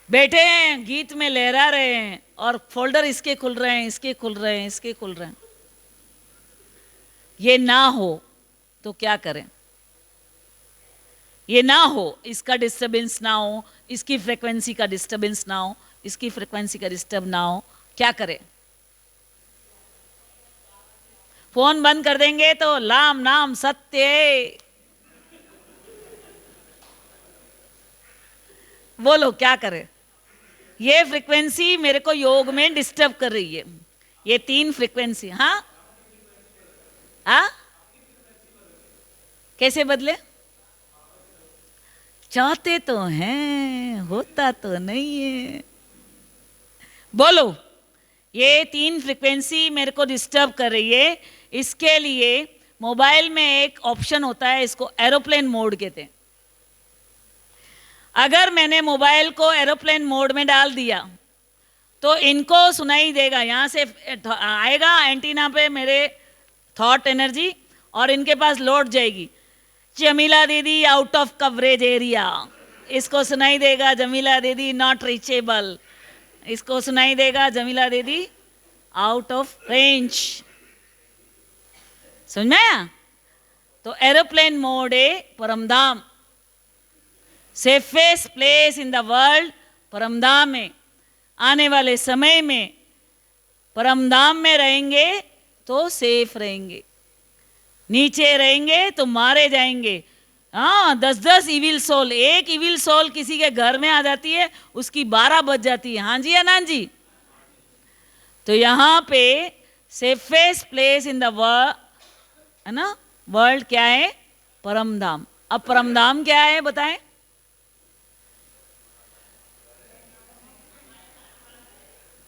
बैठे हैं, गीत में लहरा रहे हैं, और फोल्डर इसके खुल रहे हैं, इसके खुल रहे हैं, इसके खुल रहे हैं। ये ना हो तो क्या करें? ये ना हो, इसका डिस्टरबेंस ना हो, इसकी फ्रीक्वेंसी का डिस्टरबेंस ना हो, इसकी फ्रीक्वेंसी का डिस्टर्ब ना हो, क्या करें? फोन बंद कर देंगे तो राम नाम सत्य है। बोलो क्या करें? ये फ्रीक्वेंसी मेरे को योग में डिस्टर्ब कर रही है। ये 3 फ्रीक्वेंसी। हाँ हाँ, कैसे बदले? चाहते तो हैं, होता तो नहीं है। बोलो, ये 3 फ्रिक्वेंसी मेरे को डिस्टर्ब कर रही है। इसके लिए मोबाइल में एक ऑप्शन होता है, इसको एरोप्लेन मोड कहते हैं। अगर मैंने मोबाइल को एरोप्लेन मोड में डाल दिया तो इनको सुनाई देगा, यहाँ से आएगा एंटीना पे मेरे थॉट एनर्जी और इनके पास लौट जाएगी। जमीला दीदी आउट ऑफ कवरेज एरिया, इसको सुनाई देगा जमीला दीदी नॉट रीचेबल, इसको सुनाई देगा जमीला दीदी आउट ऑफ रेंज। समझ में आया? तो एरोप्लेन मोड है Paramdham, safest place in the world Paramdham है। आने वाले समय में परमधाम में रहेंगे तो सेफ रहेंगे, नीचे रहेंगे तो मारे जाएंगे। हाँ, 10-10 इविल सोल, एक इविल सोल किसी के घर में आ जाती है उसकी 12 बज जाती है। हाँ जी अनंत जी। तो यहाँ पे safest place in the world है ना, वर्ल्ड क्या है? परमधाम। अब परमधाम क्या है बताएं?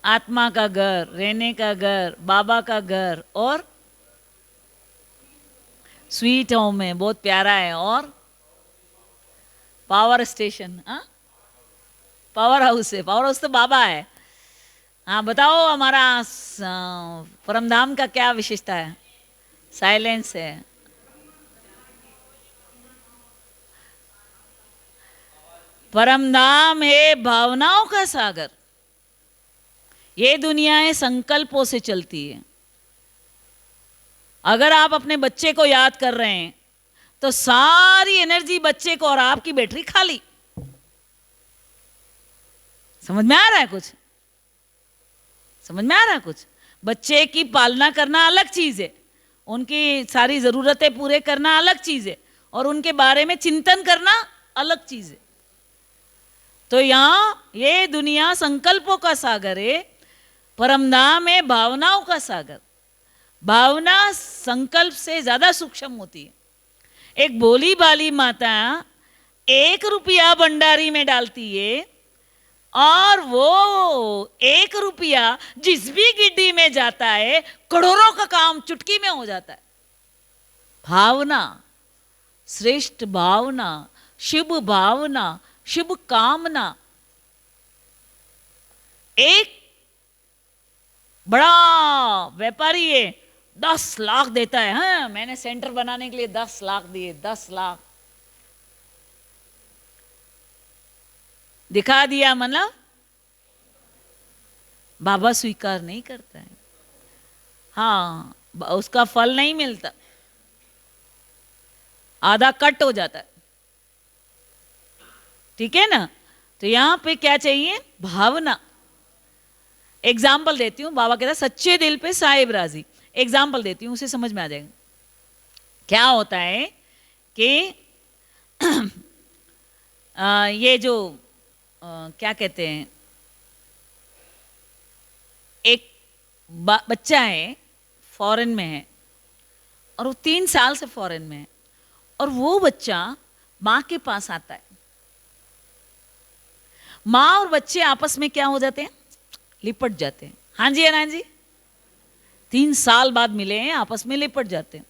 आत्मा का घर, रहने का घर, बाबा का घर और स्वीट होम है, बहुत प्यारा है। और पावर स्टेशन, हाँ पावर हाउस है। पावर हाउस तो बाबा है। हाँ बताओ हमारा परमधाम का क्या विशेषता है? साइलेंस है। परमधाम है भावनाओं का सागर। ये दुनियाएं संकल्पों से चलती है। अगर आप अपने बच्चे को याद कर रहे हैं तो सारी एनर्जी बच्चे को और आपकी बैटरी खाली। समझ में आ रहा है कुछ? समझ में आ रहा है कुछ? बच्चे की पालना करना अलग चीज है, उनकी सारी जरूरतें पूरे करना अलग चीज है, और उनके बारे में चिंतन करना अलग चीज है। तो यहां ये दुनिया संकल्पों का सागर है, परमधाम है भावनाओं का सागर। भावना संकल्प से ज्यादा सूक्ष्म होती है। एक भोली भाली माता 1 रुपया भंडारी में डालती है और वो 1 रुपया जिस भी गिड्डी में जाता है करोड़ों का काम चुटकी में हो जाता है। भावना, श्रेष्ठ भावना, शुभ भावना, शुभ कामना। एक बड़ा व्यापारी है, 10 लाख देता है। हाँ, मैंने सेंटर बनाने के लिए 10 लाख दिए, 10 लाख दिखा दिया, मतलब बाबा स्वीकार नहीं करता है। हाँ, उसका फल नहीं मिलता, आधा कट हो जाता है। ठीक है ना? तो यहां पे क्या चाहिए? भावना। एग्जाम्पल देती हूं, बाबा कहता सच्चे दिल पे साहिब राजी। एग्जाम्पल देती हूं, उसे समझ में आ जाएगा। क्या होता है कि ये जो क्या कहते हैं, एक बच्चा है फॉरेन में है और वो 3 साल से फॉरेन में है, और वो बच्चा माँ के पास आता है। माँ और बच्चे आपस में क्या हो जाते हैं? लिपट जाते हैं। हाँ जी अनाज जी, 3 साल बाद मिले हैं, आपस में लिपट जाते हैं।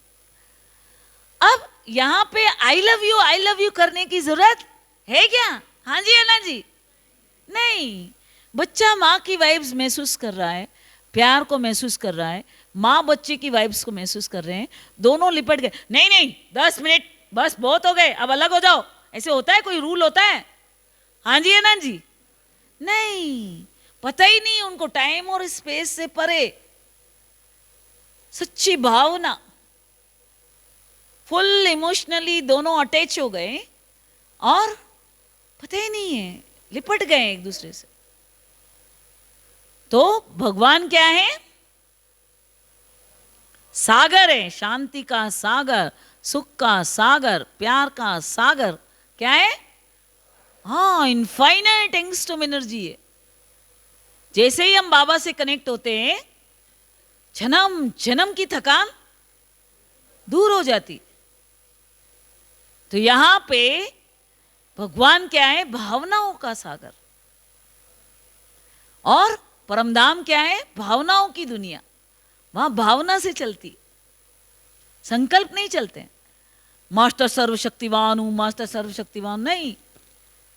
अब यहां पे आई लव यू करने की जरूरत है क्या? हाँ जी अनाज जी, नहीं। बच्चा माँ की वाइब्स महसूस कर रहा है, प्यार को महसूस कर रहा है, माँ बच्चे की वाइब्स को महसूस कर रहे हैं, दोनों लिपट गए। नहीं नहीं 10 मिनट बस बहुत हो गए, अब अलग हो जाओ। ऐसे होता है? कोई रूल होता है? हाँ जी अनाज जी, नहीं। पता ही नहीं उनको टाइम और स्पेस से परे। सच्ची भावना, फुल इमोशनली दोनों अटैच हो गए और पता ही नहीं है, लिपट गए एक दूसरे से। तो भगवान क्या है? सागर है, शांति का सागर, सुख का सागर, प्यार का सागर। क्या है? हाँ, इनफाइनाइट एंगस्ट्रॉम एनर्जी है। जैसे ही हम बाबा से कनेक्ट होते हैं, जन्म जन्म की थकान दूर हो जाती। तो यहां पे भगवान क्या है? भावनाओं का सागर। और परमधाम क्या है? भावनाओं की दुनिया। वहां भावना से चलती, संकल्प नहीं चलते। मास्टर सर्वशक्तिवान हूं, मास्टर सर्वशक्तिवान नहीं,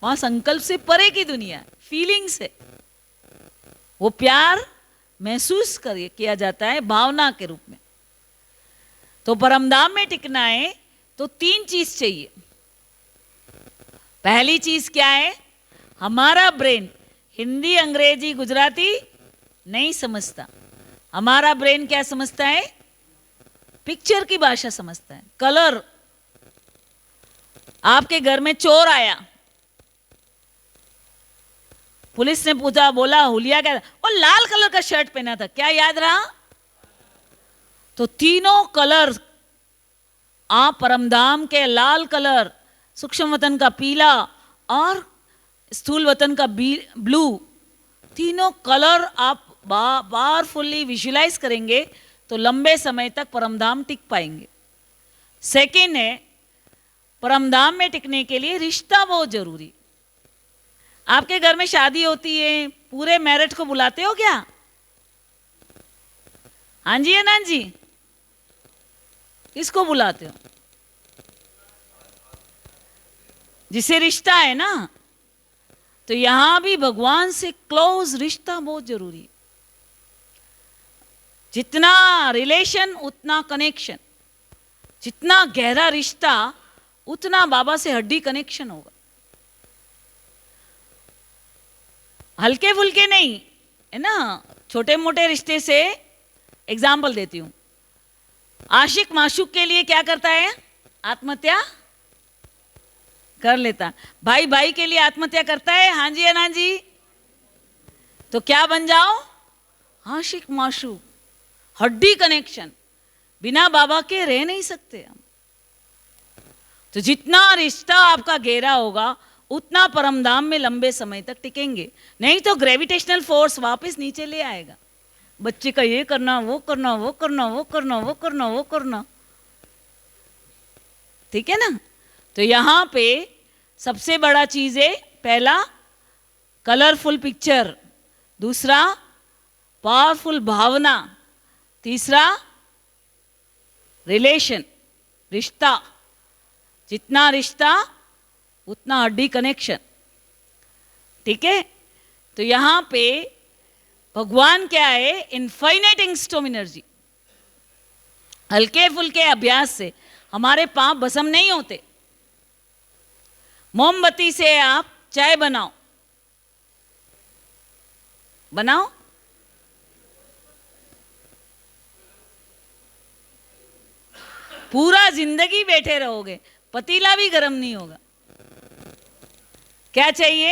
वहां संकल्प से परे की दुनिया है, फीलिंग से। वो प्यार महसूस किया जाता है भावना के रूप में। तो परमधाम में टिकना है तो 3 चीज चाहिए। पहली चीज क्या है? हमारा ब्रेन हिंदी, अंग्रेजी, गुजराती नहीं समझता। हमारा ब्रेन क्या समझता है? पिक्चर की भाषा समझता है, कलर। आपके घर में चोर आया, पुलिस ने पूछा, बोला हुलिया क्या था? और लाल कलर का शर्ट पहना था, क्या याद रहा? तो तीनों कलर, आप परमधाम के लाल कलर, सूक्ष्म वतन का पीला और स्थूल वतन का ब्लू, तीनों कलर आप पावरफुली विजुलाइज करेंगे तो लंबे समय तक परमधाम टिक पाएंगे। सेकेंड है, परमधाम में टिकने के लिए रिश्ता बहुत जरूरी। आपके घर में शादी होती है, पूरे मैरिट को बुलाते हो क्या? हाँ जी या ना जी? किसको बुलाते हो? जिसे रिश्ता है ना। तो यहां भी भगवान से क्लोज रिश्ता बहुत जरूरी है। जितना रिलेशन उतना कनेक्शन, जितना गहरा रिश्ता उतना बाबा से हड्डी कनेक्शन होगा। हल्के फुल्के नहीं है ना, छोटे मोटे रिश्ते से। एग्जाम्पल देती हूं, आशिक माशूक के लिए क्या करता है? आत्महत्या कर लेता। भाई भाई के लिए आत्महत्या करता है, हाँ जी या ना जी? तो क्या बन जाओ? आशिक माशूक, हड्डी कनेक्शन। बिना बाबा के रह नहीं सकते हम। तो जितना रिश्ता आपका गहरा होगा उतना परमधाम में लंबे समय तक टिकेंगे। नहीं तो ग्रेविटेशनल फोर्स वापस नीचे ले आएगा। बच्चे का ये करना, वो करना, वो करना, वो करना, वो करना, वो करना, ठीक है ना। तो यहां पे सबसे बड़ा चीज है, पहला कलरफुल पिक्चर, दूसरा पावरफुल भावना, तीसरा रिलेशन, रिश्ता। जितना रिश्ता उतना हड्डी कनेक्शन, ठीक है। तो यहां पे भगवान क्या है? इनफाइनाइट इंस्टॉम एनर्जी। हल्के फुल्के अभ्यास से हमारे पाप भस्म नहीं होते। मोमबत्ती से आप चाय बनाओ, बनाओ, पूरा जिंदगी बैठे रहोगे, पतीला भी गर्म नहीं होगा। क्या चाहिए?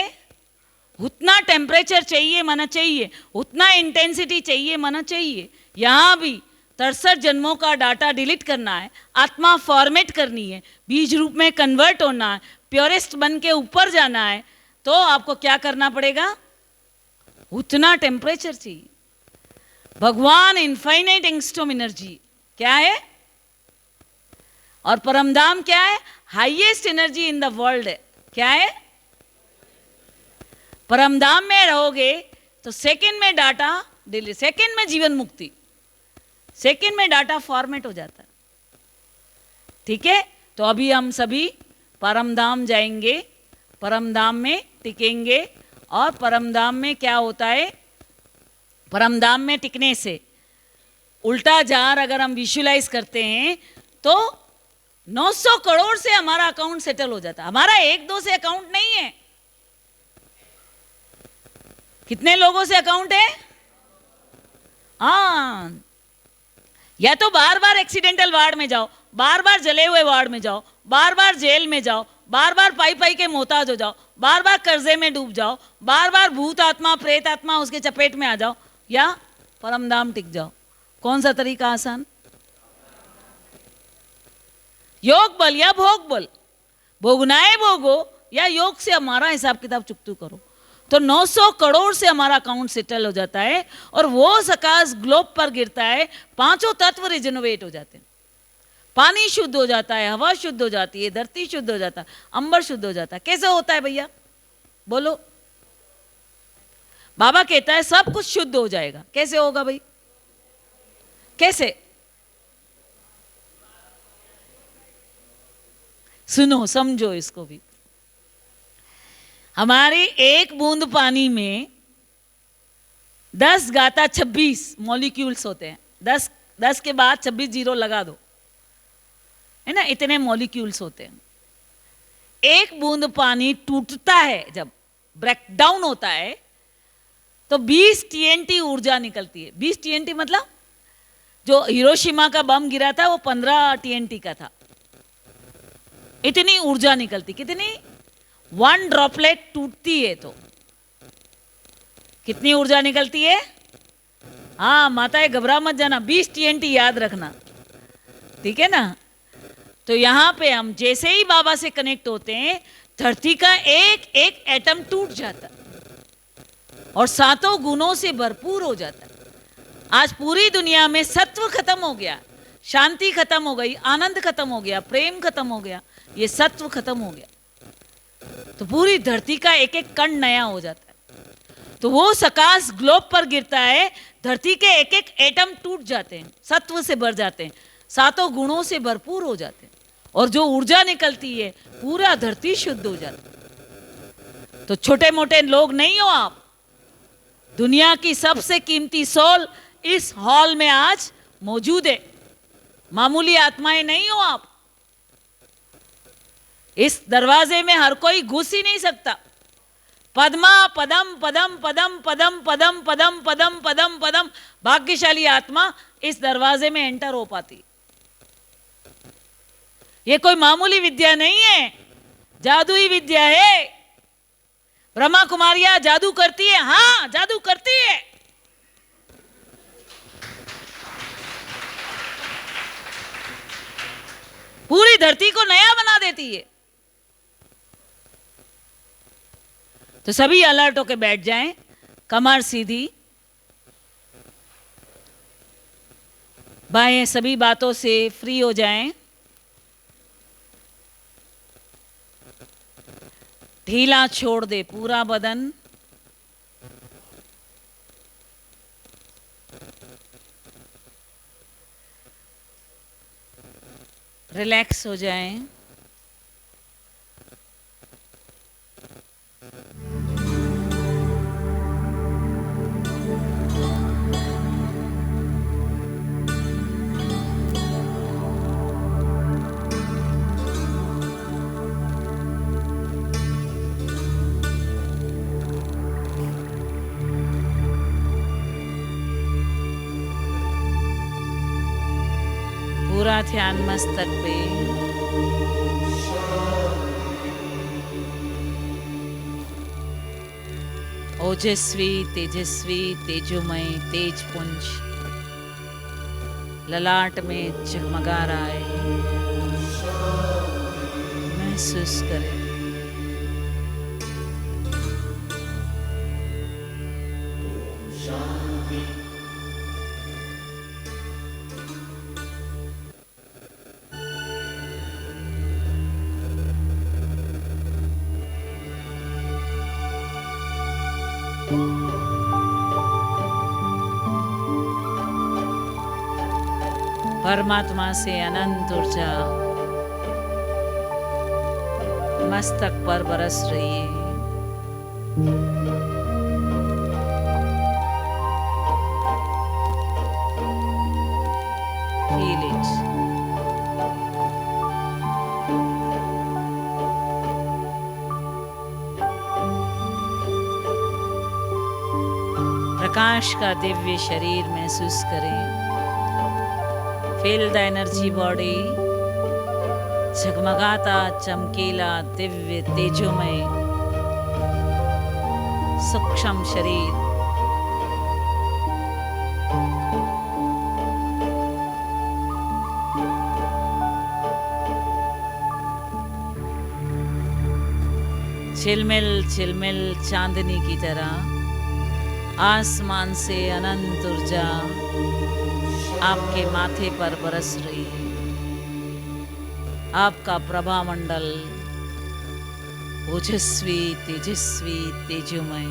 उतना टेम्परेचर चाहिए, माना चाहिए, उतना इंटेंसिटी चाहिए, माना चाहिए। यहां भी 63 जन्मों का डाटा डिलीट करना है, आत्मा फॉर्मेट करनी है, बीज रूप में कन्वर्ट होना है, प्योरेस्ट बन के ऊपर जाना है। तो आपको क्या करना पड़ेगा? उतना टेम्परेचर चाहिए। भगवान इनफाइनाइट एंगस्ट्रॉम एनर्जी क्या है? और परमधाम क्या है? Highest energy in the world है। क्या है? परमधाम में रहोगे तो सेकंड में डाटा डिलीट, सेकंड में जीवन मुक्ति, सेकंड में डाटा फॉर्मेट हो जाता है, ठीक है। तो अभी हम सभी परमधाम जाएंगे, परमधाम में टिकेंगे। और परमधाम में क्या होता है? परमधाम में टिकने से उल्टा जार अगर हम विजुलाइज करते हैं तो 900 करोड़ से हमारा अकाउंट सेटल हो जाता है। हमारा 1-2 से अकाउंट नहीं है। कितने लोगों से अकाउंट है? हाँ, या तो बार बार एक्सीडेंटल वार्ड में जाओ, बार बार जले हुए वार्ड में जाओ, बार बार जेल में जाओ, बार बार पाई पाई के मोहताज हो जाओ, बार बार कर्जे में डूब जाओ, बार बार भूत आत्मा प्रेत आत्मा उसके चपेट में आ जाओ, या परमधाम टिक जाओ। कौन सा तरीका आसान? योग बल या भोग बल? भोगनाए भोगो या योग से हमारा हिसाब किताब चुकतू करो। तो 900 करोड़ से हमारा अकाउंट सेटल हो जाता है और वो सकाश ग्लोब पर गिरता है। 5 तत्व रिजनोवेट हो जाते हैं। पानी शुद्ध हो जाता है, हवा शुद्ध हो जाती है, धरती शुद्ध हो जाता है, अंबर शुद्ध हो जाता है। कैसे होता है भैया? बोलो। बाबा कहता है सब कुछ शुद्ध हो जाएगा। कैसे होगा भाई, कैसे? सुनो, समझो इसको भी। हमारी एक बूंद पानी में 10 घाता 26 मॉलिक्यूल्स होते हैं। 10 के बाद 26 जीरो लगा दो, है ना, इतने मॉलिक्यूल्स होते हैं। एक बूंद पानी टूटता है, जब ब्रेकडाउन होता है तो 20 TNT ऊर्जा निकलती है। 20 TNT मतलब जो हिरोशिमा का बम गिरा था वो 15 TNT का था। इतनी ऊर्जा निकलती। कितनी? 1 ड्रॉपलेट टूटती है तो कितनी ऊर्जा निकलती है? हाँ माताएं, घबरा मत जाना, 20 TNT याद रखना, ठीक है ना। तो यहां पे हम जैसे ही बाबा से कनेक्ट होते हैं, धरती का एक एक एटम टूट जाता है और 7 गुणों से भरपूर हो जाता है। आज पूरी दुनिया में सत्व खत्म हो गया, शांति खत्म हो गई, आनंद खत्म हो गया, प्रेम खत्म हो गया, ये सत्व खत्म हो गया तो पूरी धरती का एक एक कण नया हो जाता है। तो वो सकाश ग्लोब पर गिरता है, धरती के एक एक एटम टूट जाते हैं, सत्व से भर जाते हैं, 7 गुणों से भरपूर हो जाते हैं और जो ऊर्जा निकलती है पूरा धरती शुद्ध हो जाती है। तो छोटे मोटे लोग नहीं हो आप, दुनिया की सबसे कीमती सोल इस हॉल में आज मौजूद है। मामूली आत्माएं नहीं हो आप। इस दरवाजे में हर कोई घुस ही नहीं सकता। पद्मा पदम पदम पदम पदम पदम पदम पदम पदम पदम भाग्यशाली आत्मा इस दरवाजे में एंटर हो पाती। ये कोई मामूली विद्या नहीं है, जादुई विद्या है। ब्रह्मा कुमारियां जादू करती है, हाँ जादू करती है। पूरी धरती को नया बना देती है। तो सभी अलर्ट होके बैठ जाएं, कमर सीधी, बाएं सभी बातों से फ्री हो जाएं, ढीला छोड़ दे पूरा बदन, रिलैक्स हो जाएं। पूरा ध्यान मस्तक पे। ओजस्वी तेजस्वी तेजोमय तेज पुंज ललाट में जगमगा रहा है, महसूस करें। परमात्मा से अनंत ऊर्जा मस्तक पर बरस रही है। Feel it. प्रकाश का दिव्य शरीर महसूस करें। Feel the energy body, झगमगाता चमकीला दिव्य तेजोमय सूक्ष्म शरीर। झिलमिल झिलमिल चांदनी की तरह आसमान से अनंत ऊर्जा आपके माथे पर बरस रही है। आपका प्रभा मंडल ओजस्वी तेजस्वी तेजोमय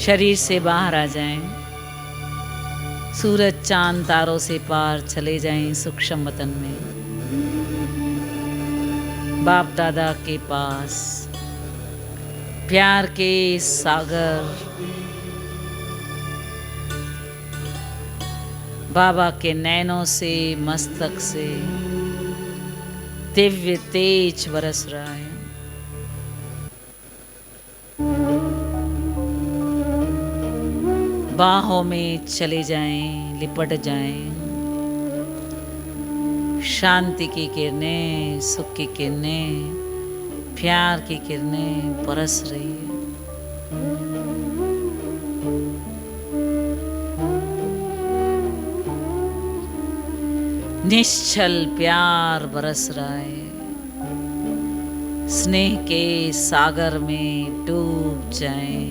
शरीर से बाहर आ जाएं, सूरज चांद तारों से पार चले जाएं सूक्ष्म वतन में, बाप दादा के पास, प्यार के सागर, बाबा के नैनों से, मस्तक से दिव्य तेज बरस रहा है। बाहों में चले जाएं, लिपट जाएं, शांति की किरणें, सुख की किरणें, प्यार की किरणें बरस रही है। निश्चल प्यार बरस रहा है, स्नेह के सागर में डूब जाएं,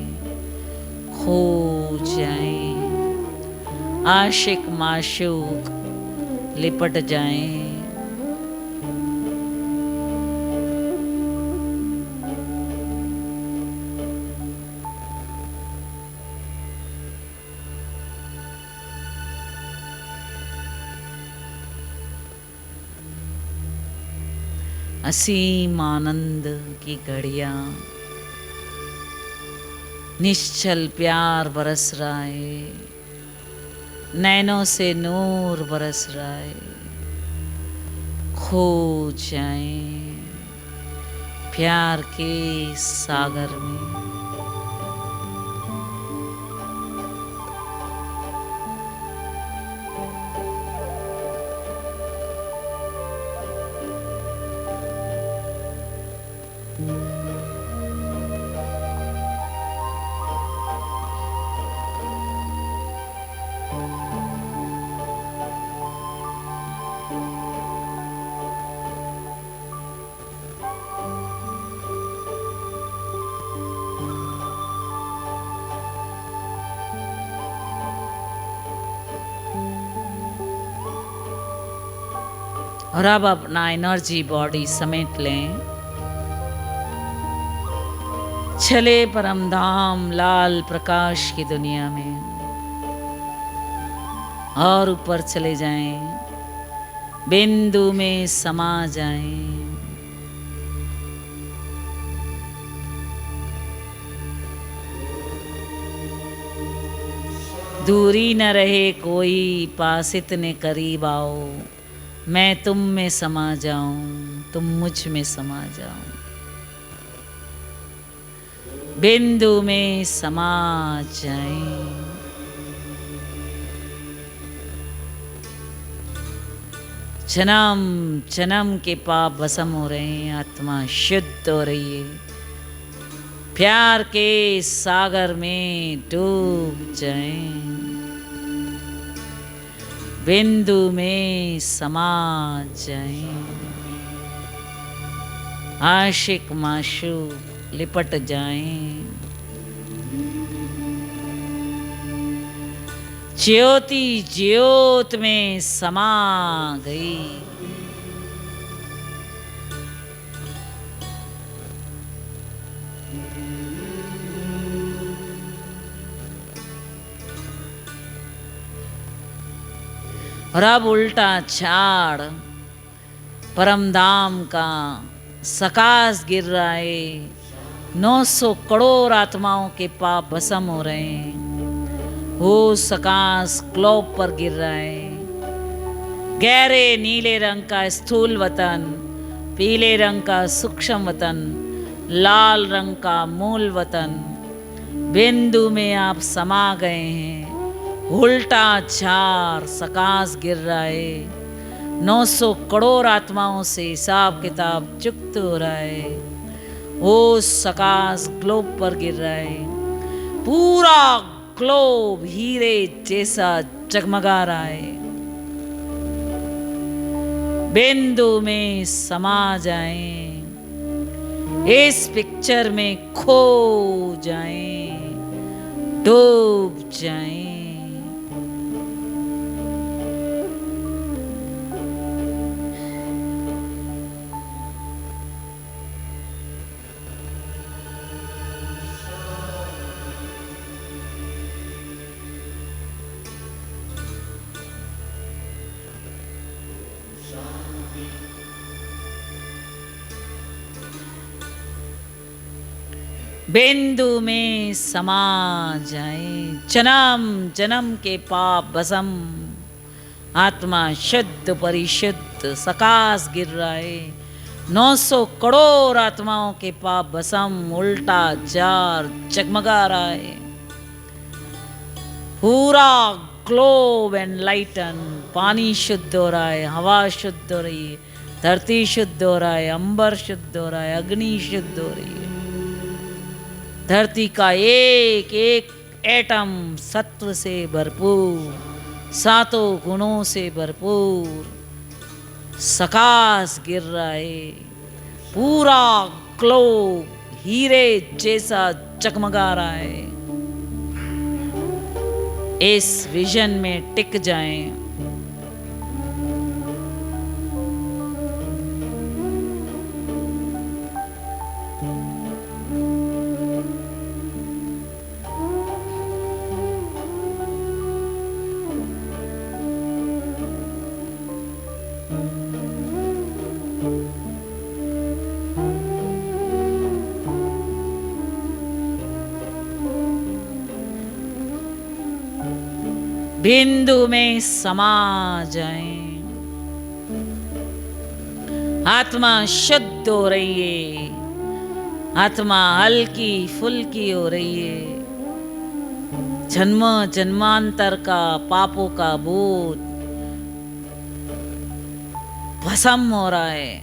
खो जाएं, आशिक माशूक लिपट जाएं। असीम आनंद की घड़ियां, निश्चल प्यार बरस रहा है, नैनों से नूर बरस रहा है, खो जाएं प्यार के सागर में। और अब अपना एनर्जी बॉडी समेट लें, चले परम धाम लाल प्रकाश की दुनिया में, और ऊपर चले जाएं, बिंदु में समा जाएं। दूरी न रहे कोई, पास इतने करीब आओ, मैं तुम में समा जाऊं, तुम मुझ में समा जाओ, बिंदु में समा जाएं। जन्म जन्म के पाप भस्म हो रहे हैं, आत्मा शुद्ध हो रही है, प्यार के सागर में डूब जाएं, बिंदु में समा जाएं, आशिक माशूक लिपट जाएं, ज्योति ज्योत में समा गई। और अब उल्टा झाड़ परमधाम का सकाश गिर रहा है, 900 करोड़ आत्माओं के पाप भस्म हो रहे हैं, वो सकाश ग्लोब पर गिर रहा है। गहरे नीले रंग का स्थूल वतन, पीले रंग का सूक्ष्म वतन, लाल रंग का मूल वतन, बिंदु में आप समा गए हैं। उल्टा झार सकाश गिर रहा है, 900 करोड़ आत्माओं से हिसाब किताब चुक्त हो रहा है, वो सकाश ग्लोब पर गिर रहा है, पूरा ग्लोब हीरे जैसा जगमगा रहा है। बिंदु में समा जाएं, इस पिक्चर में खो जाएं, डूब जाएं। बिंदु में समा जाए, जन्म जन्म के पाप भस्म, आत्मा शुद्ध परिशुद्ध सकाश गिर रहा है। 900 करोड़ आत्माओं के पाप भस्म उल्टा जार जगमगा रहा है। पूरा ग्लोब एंड लाइटन, पानी शुद्ध हो रहा है, हवा शुद्ध हो रही है, धरती शुद्ध हो रहा है, अंबर शुद्ध हो रहा है, अग्नि शुद्ध हो रही है। धरती का एक एक एटम सत्व से भरपूर, सातों गुणों से भरपूर सकाश गिर रहा है। पूरा ग्लोब हीरे जैसा चकमगा रहा है। इस विजन में टिक जाएं। बिंदु में समा जाएं। आत्मा शुद्ध हो रही है, आत्मा हल्की फुल्की हो रही है। जन्म जन्मांतर का पापों का बोझ भस्म हो रहा है।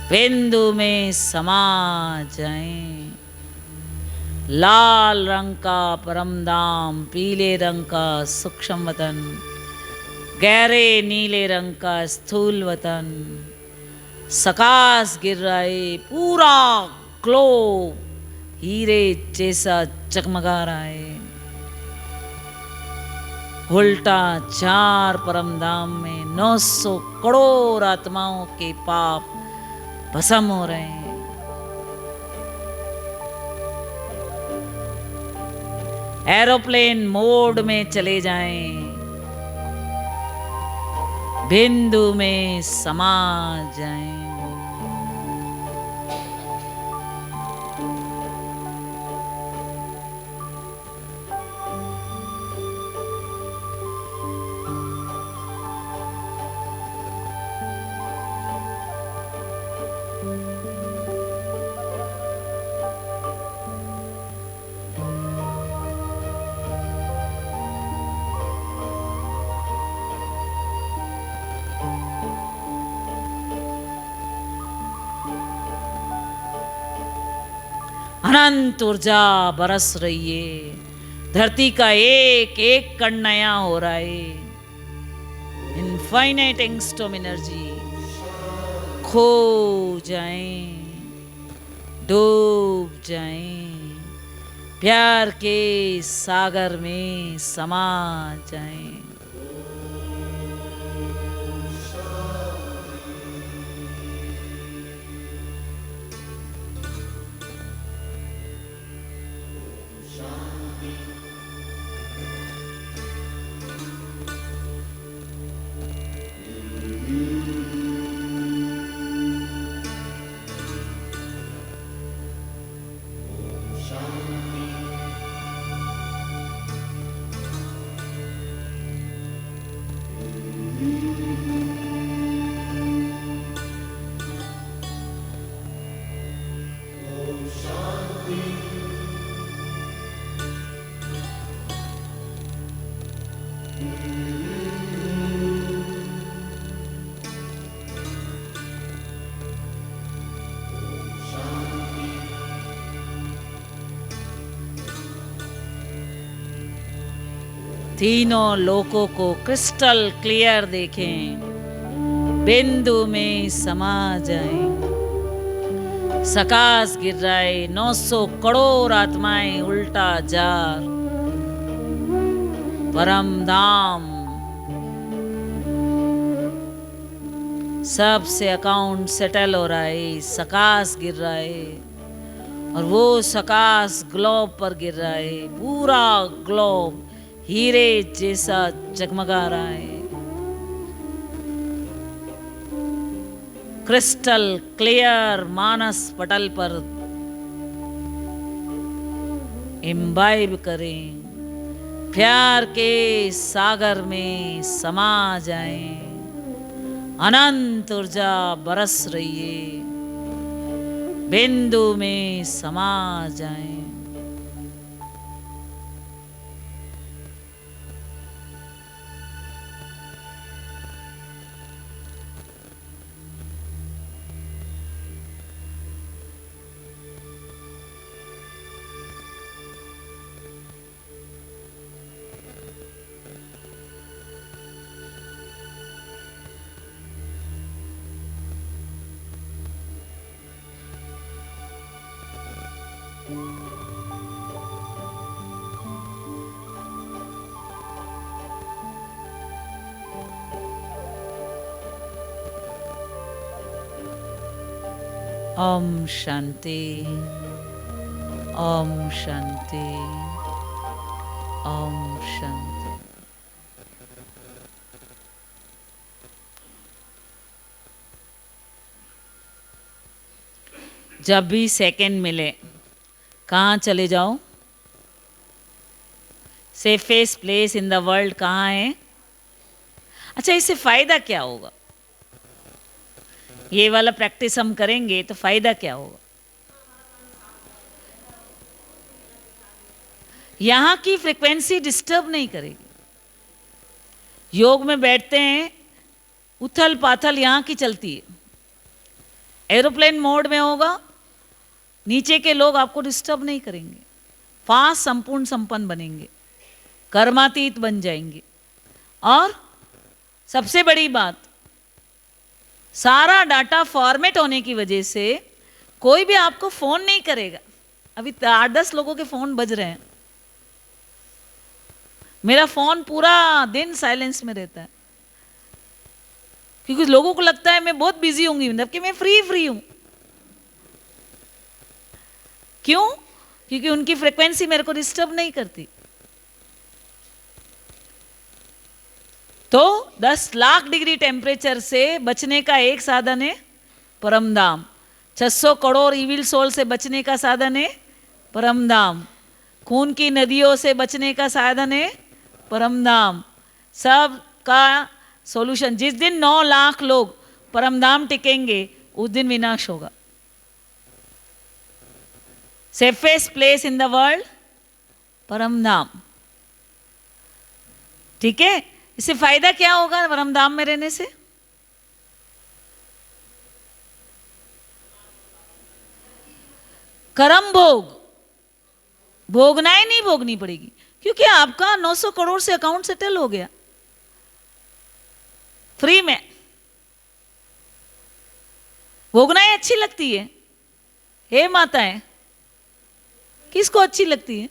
बिंदु में समा जाएं। लाल रंग का परमधाम, पीले रंग का सूक्ष्म वतन, गहरे नीले रंग का स्थूल वतन सकाश गिर रहा है। पूरा ग्लोब हीरे जैसा चकमगा रहा है। उल्टा चार परमधाम में 900 करोड़ आत्माओं के पाप भस्म हो रहे हैं। एरोप्लेन मोड में चले जाएं। बिंदु में समा जाएं। अनंत ऊर्जा बरस रही है। धरती का एक एक कण नया हो रहा है। इनफाइनाइट एंगस्ट्रॉम एनर्जी खो जाएं, डूब जाएं, प्यार के सागर में समा जाएं। तीनों लोकों को क्रिस्टल क्लियर देखें। बिंदु में समा जाएं। सकाश गिर रहा है। 900 करोड़ आत्माएं उल्टा जार परम धाम सबसे अकाउंट सेटल हो रहा है। सकाश गिर रहा है और वो सकाश ग्लोब पर गिर रहा है। पूरा ग्लोब हीरे जैसा जगमगा रहा है। क्रिस्टल क्लियर मानस पटल पर इम्बाइब करें, प्यार के सागर में समा जाएं, अनंत ऊर्जा बरस रही है, बिंदु में समा जाएं। ओम शांति, ओम शांति, ओम शांति। जब भी सेकंड मिले कहाँ चले जाओ, safest place in the world कहाँ है? अच्छा, इससे फायदा क्या होगा? ये वाला प्रैक्टिस हम करेंगे तो फायदा क्या होगा? यहाँ की फ्रिक्वेंसी डिस्टर्ब नहीं करेगी। योग में बैठते हैं, उथल पाथल यहाँ की चलती है। एरोप्लेन मोड में होगा, नीचे के लोग आपको डिस्टर्ब नहीं करेंगे, फास्ट संपूर्ण संपन्न बनेंगे, कर्मातीत बन जाएंगे। और सबसे बड़ी बात, सारा डाटा फॉर्मेट होने की वजह से कोई भी आपको फोन नहीं करेगा। अभी 8-10 लोगों के फोन बज रहे हैं, मेरा फोन पूरा दिन साइलेंस में रहता है, क्योंकि लोगों को लगता है मैं बहुत बिजी होंगी, मतलब कि मैं फ्री हूं। क्यों? क्योंकि उनकी फ्रिक्वेंसी मेरे को डिस्टर्ब नहीं करती। तो 10 लाख डिग्री टेम्परेचर से बचने का एक साधन है परमधाम। 600 करोड़ इविल सोल से बचने का साधन है परमधाम। खून की नदियों से बचने का साधन है परमधाम। सब का सॉल्यूशन, जिस दिन 9 लाख लोग परमधाम टिकेंगे उस दिन विनाश होगा। Safest place in the world Paramdham. ठीक है, इससे फायदा क्या होगा परमधाम में रहने से? कर्म भोग भोगना ही नहीं भोगनी पड़ेगी, क्योंकि आपका 900 करोड़ से अकाउंट सेटल हो गया फ्री में। भोगना ही अच्छी लगती है। हे माताएं, किसको अच्छी लगती है?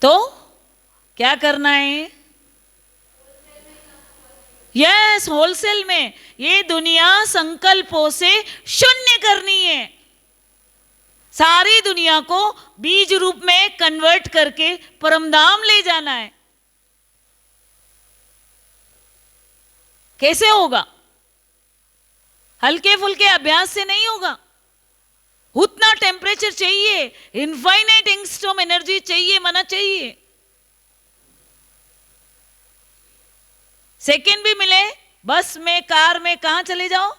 तो क्या करना है? यस, होलसेल में ये दुनिया संकल्पों से शून्य करनी है। सारी दुनिया को बीज रूप में कन्वर्ट करके परमधाम ले जाना है। कैसे होगा? हल्के फुल्के अभ्यास से नहीं होगा। उतना टेम्परेचर चाहिए, इनफाइनाइट एंगस्ट्रॉम एनर्जी चाहिए, मना चाहिए। सेकंड भी मिले, बस में कार में कहां चले जाओ,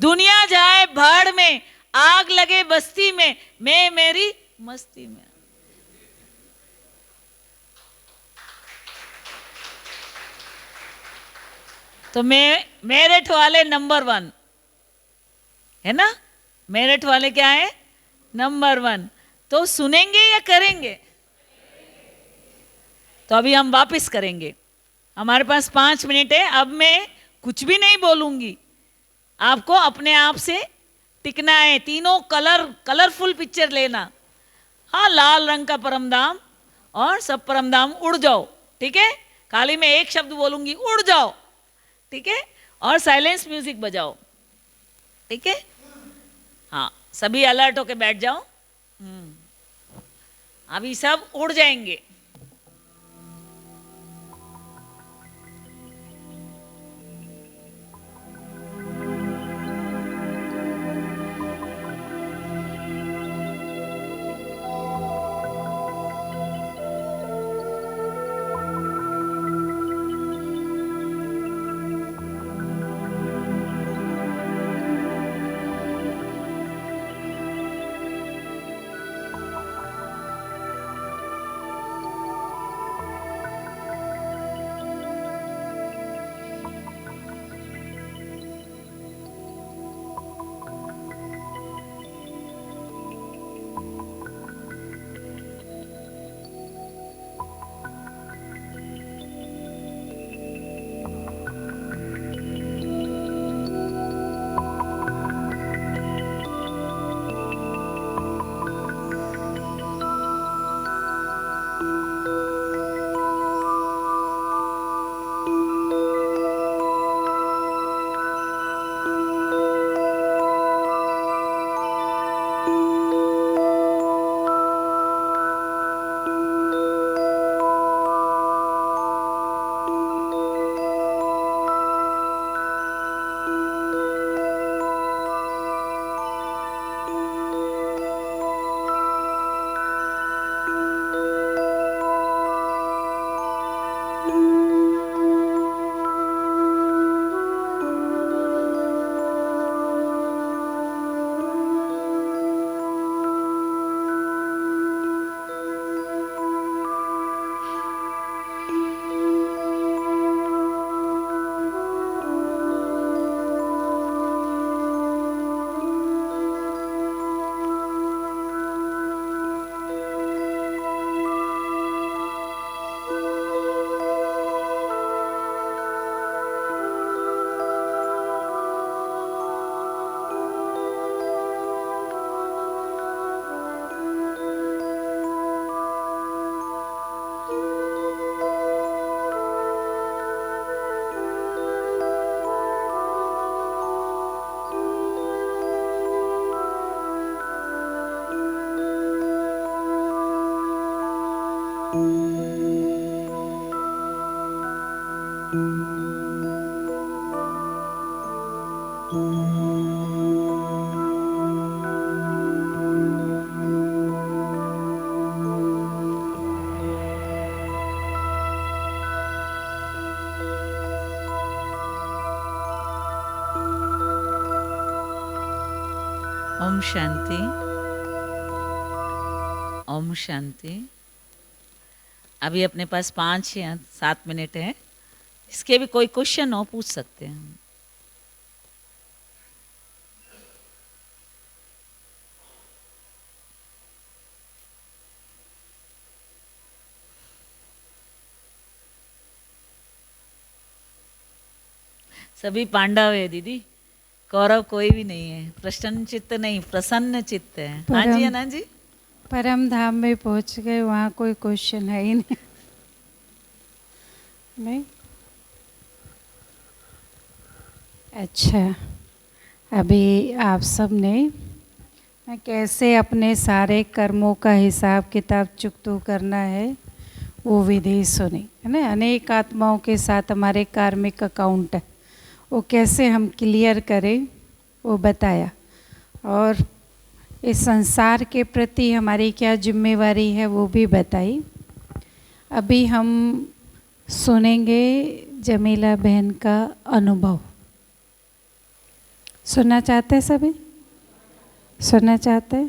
दुनिया जाए भाड़ में, आग लगे बस्ती में, मैं मेरी मस्ती में। तो मैं मेरिट वाले नंबर 1 है ना? मेरिट वाले क्या है? नंबर 1। तो सुनेंगे या करेंगे? तो अभी हम वापस करेंगे। हमारे पास 5 मिनट है। अब मैं कुछ भी नहीं बोलूंगी, आपको अपने आप से टिकना है। तीनों कलरफुल पिक्चर लेना। हाँ, लाल रंग का परमधाम और सब परमधाम उड़ जाओ। ठीक है, खाली मैं एक शब्द बोलूंगी, उड़ जाओ। ठीक है, और साइलेंस म्यूजिक बजाओ। ठीक है, हाँ, सभी अलर्ट होके बैठ जाओ। अभी सब उड़ जाएंगे। ओम शांति, ओम शांति। अभी अपने पास 5 या 7 मिनट है, इसके भी कोई क्वेश्चन हो पूछ सकते हैं। सभी पांडव है दीदी, कौरव कोई भी नहीं है। प्रसन्न चित्त नहीं, प्रसन्न चित्त है। हाँ जी, अना जी। परम धाम में पहुंच गए, वहाँ कोई क्वेश्चन है ही नहीं। नहीं, अच्छा, अभी आप सब ने मैं कैसे अपने सारे कर्मों का हिसाब किताब चुकतो करना है वो विधि सुनी है ना। अनेक आत्माओं के साथ हमारे कार्मिक अकाउंट है, वो कैसे हम क्लियर करें वो बताया, और इस संसार के प्रति हमारी क्या जिम्मेवारी है वो भी बताई। अभी हम सुनेंगे जमीला बहन का अनुभव। सुनना चाहते हैं? सभी सुनना चाहते हैं?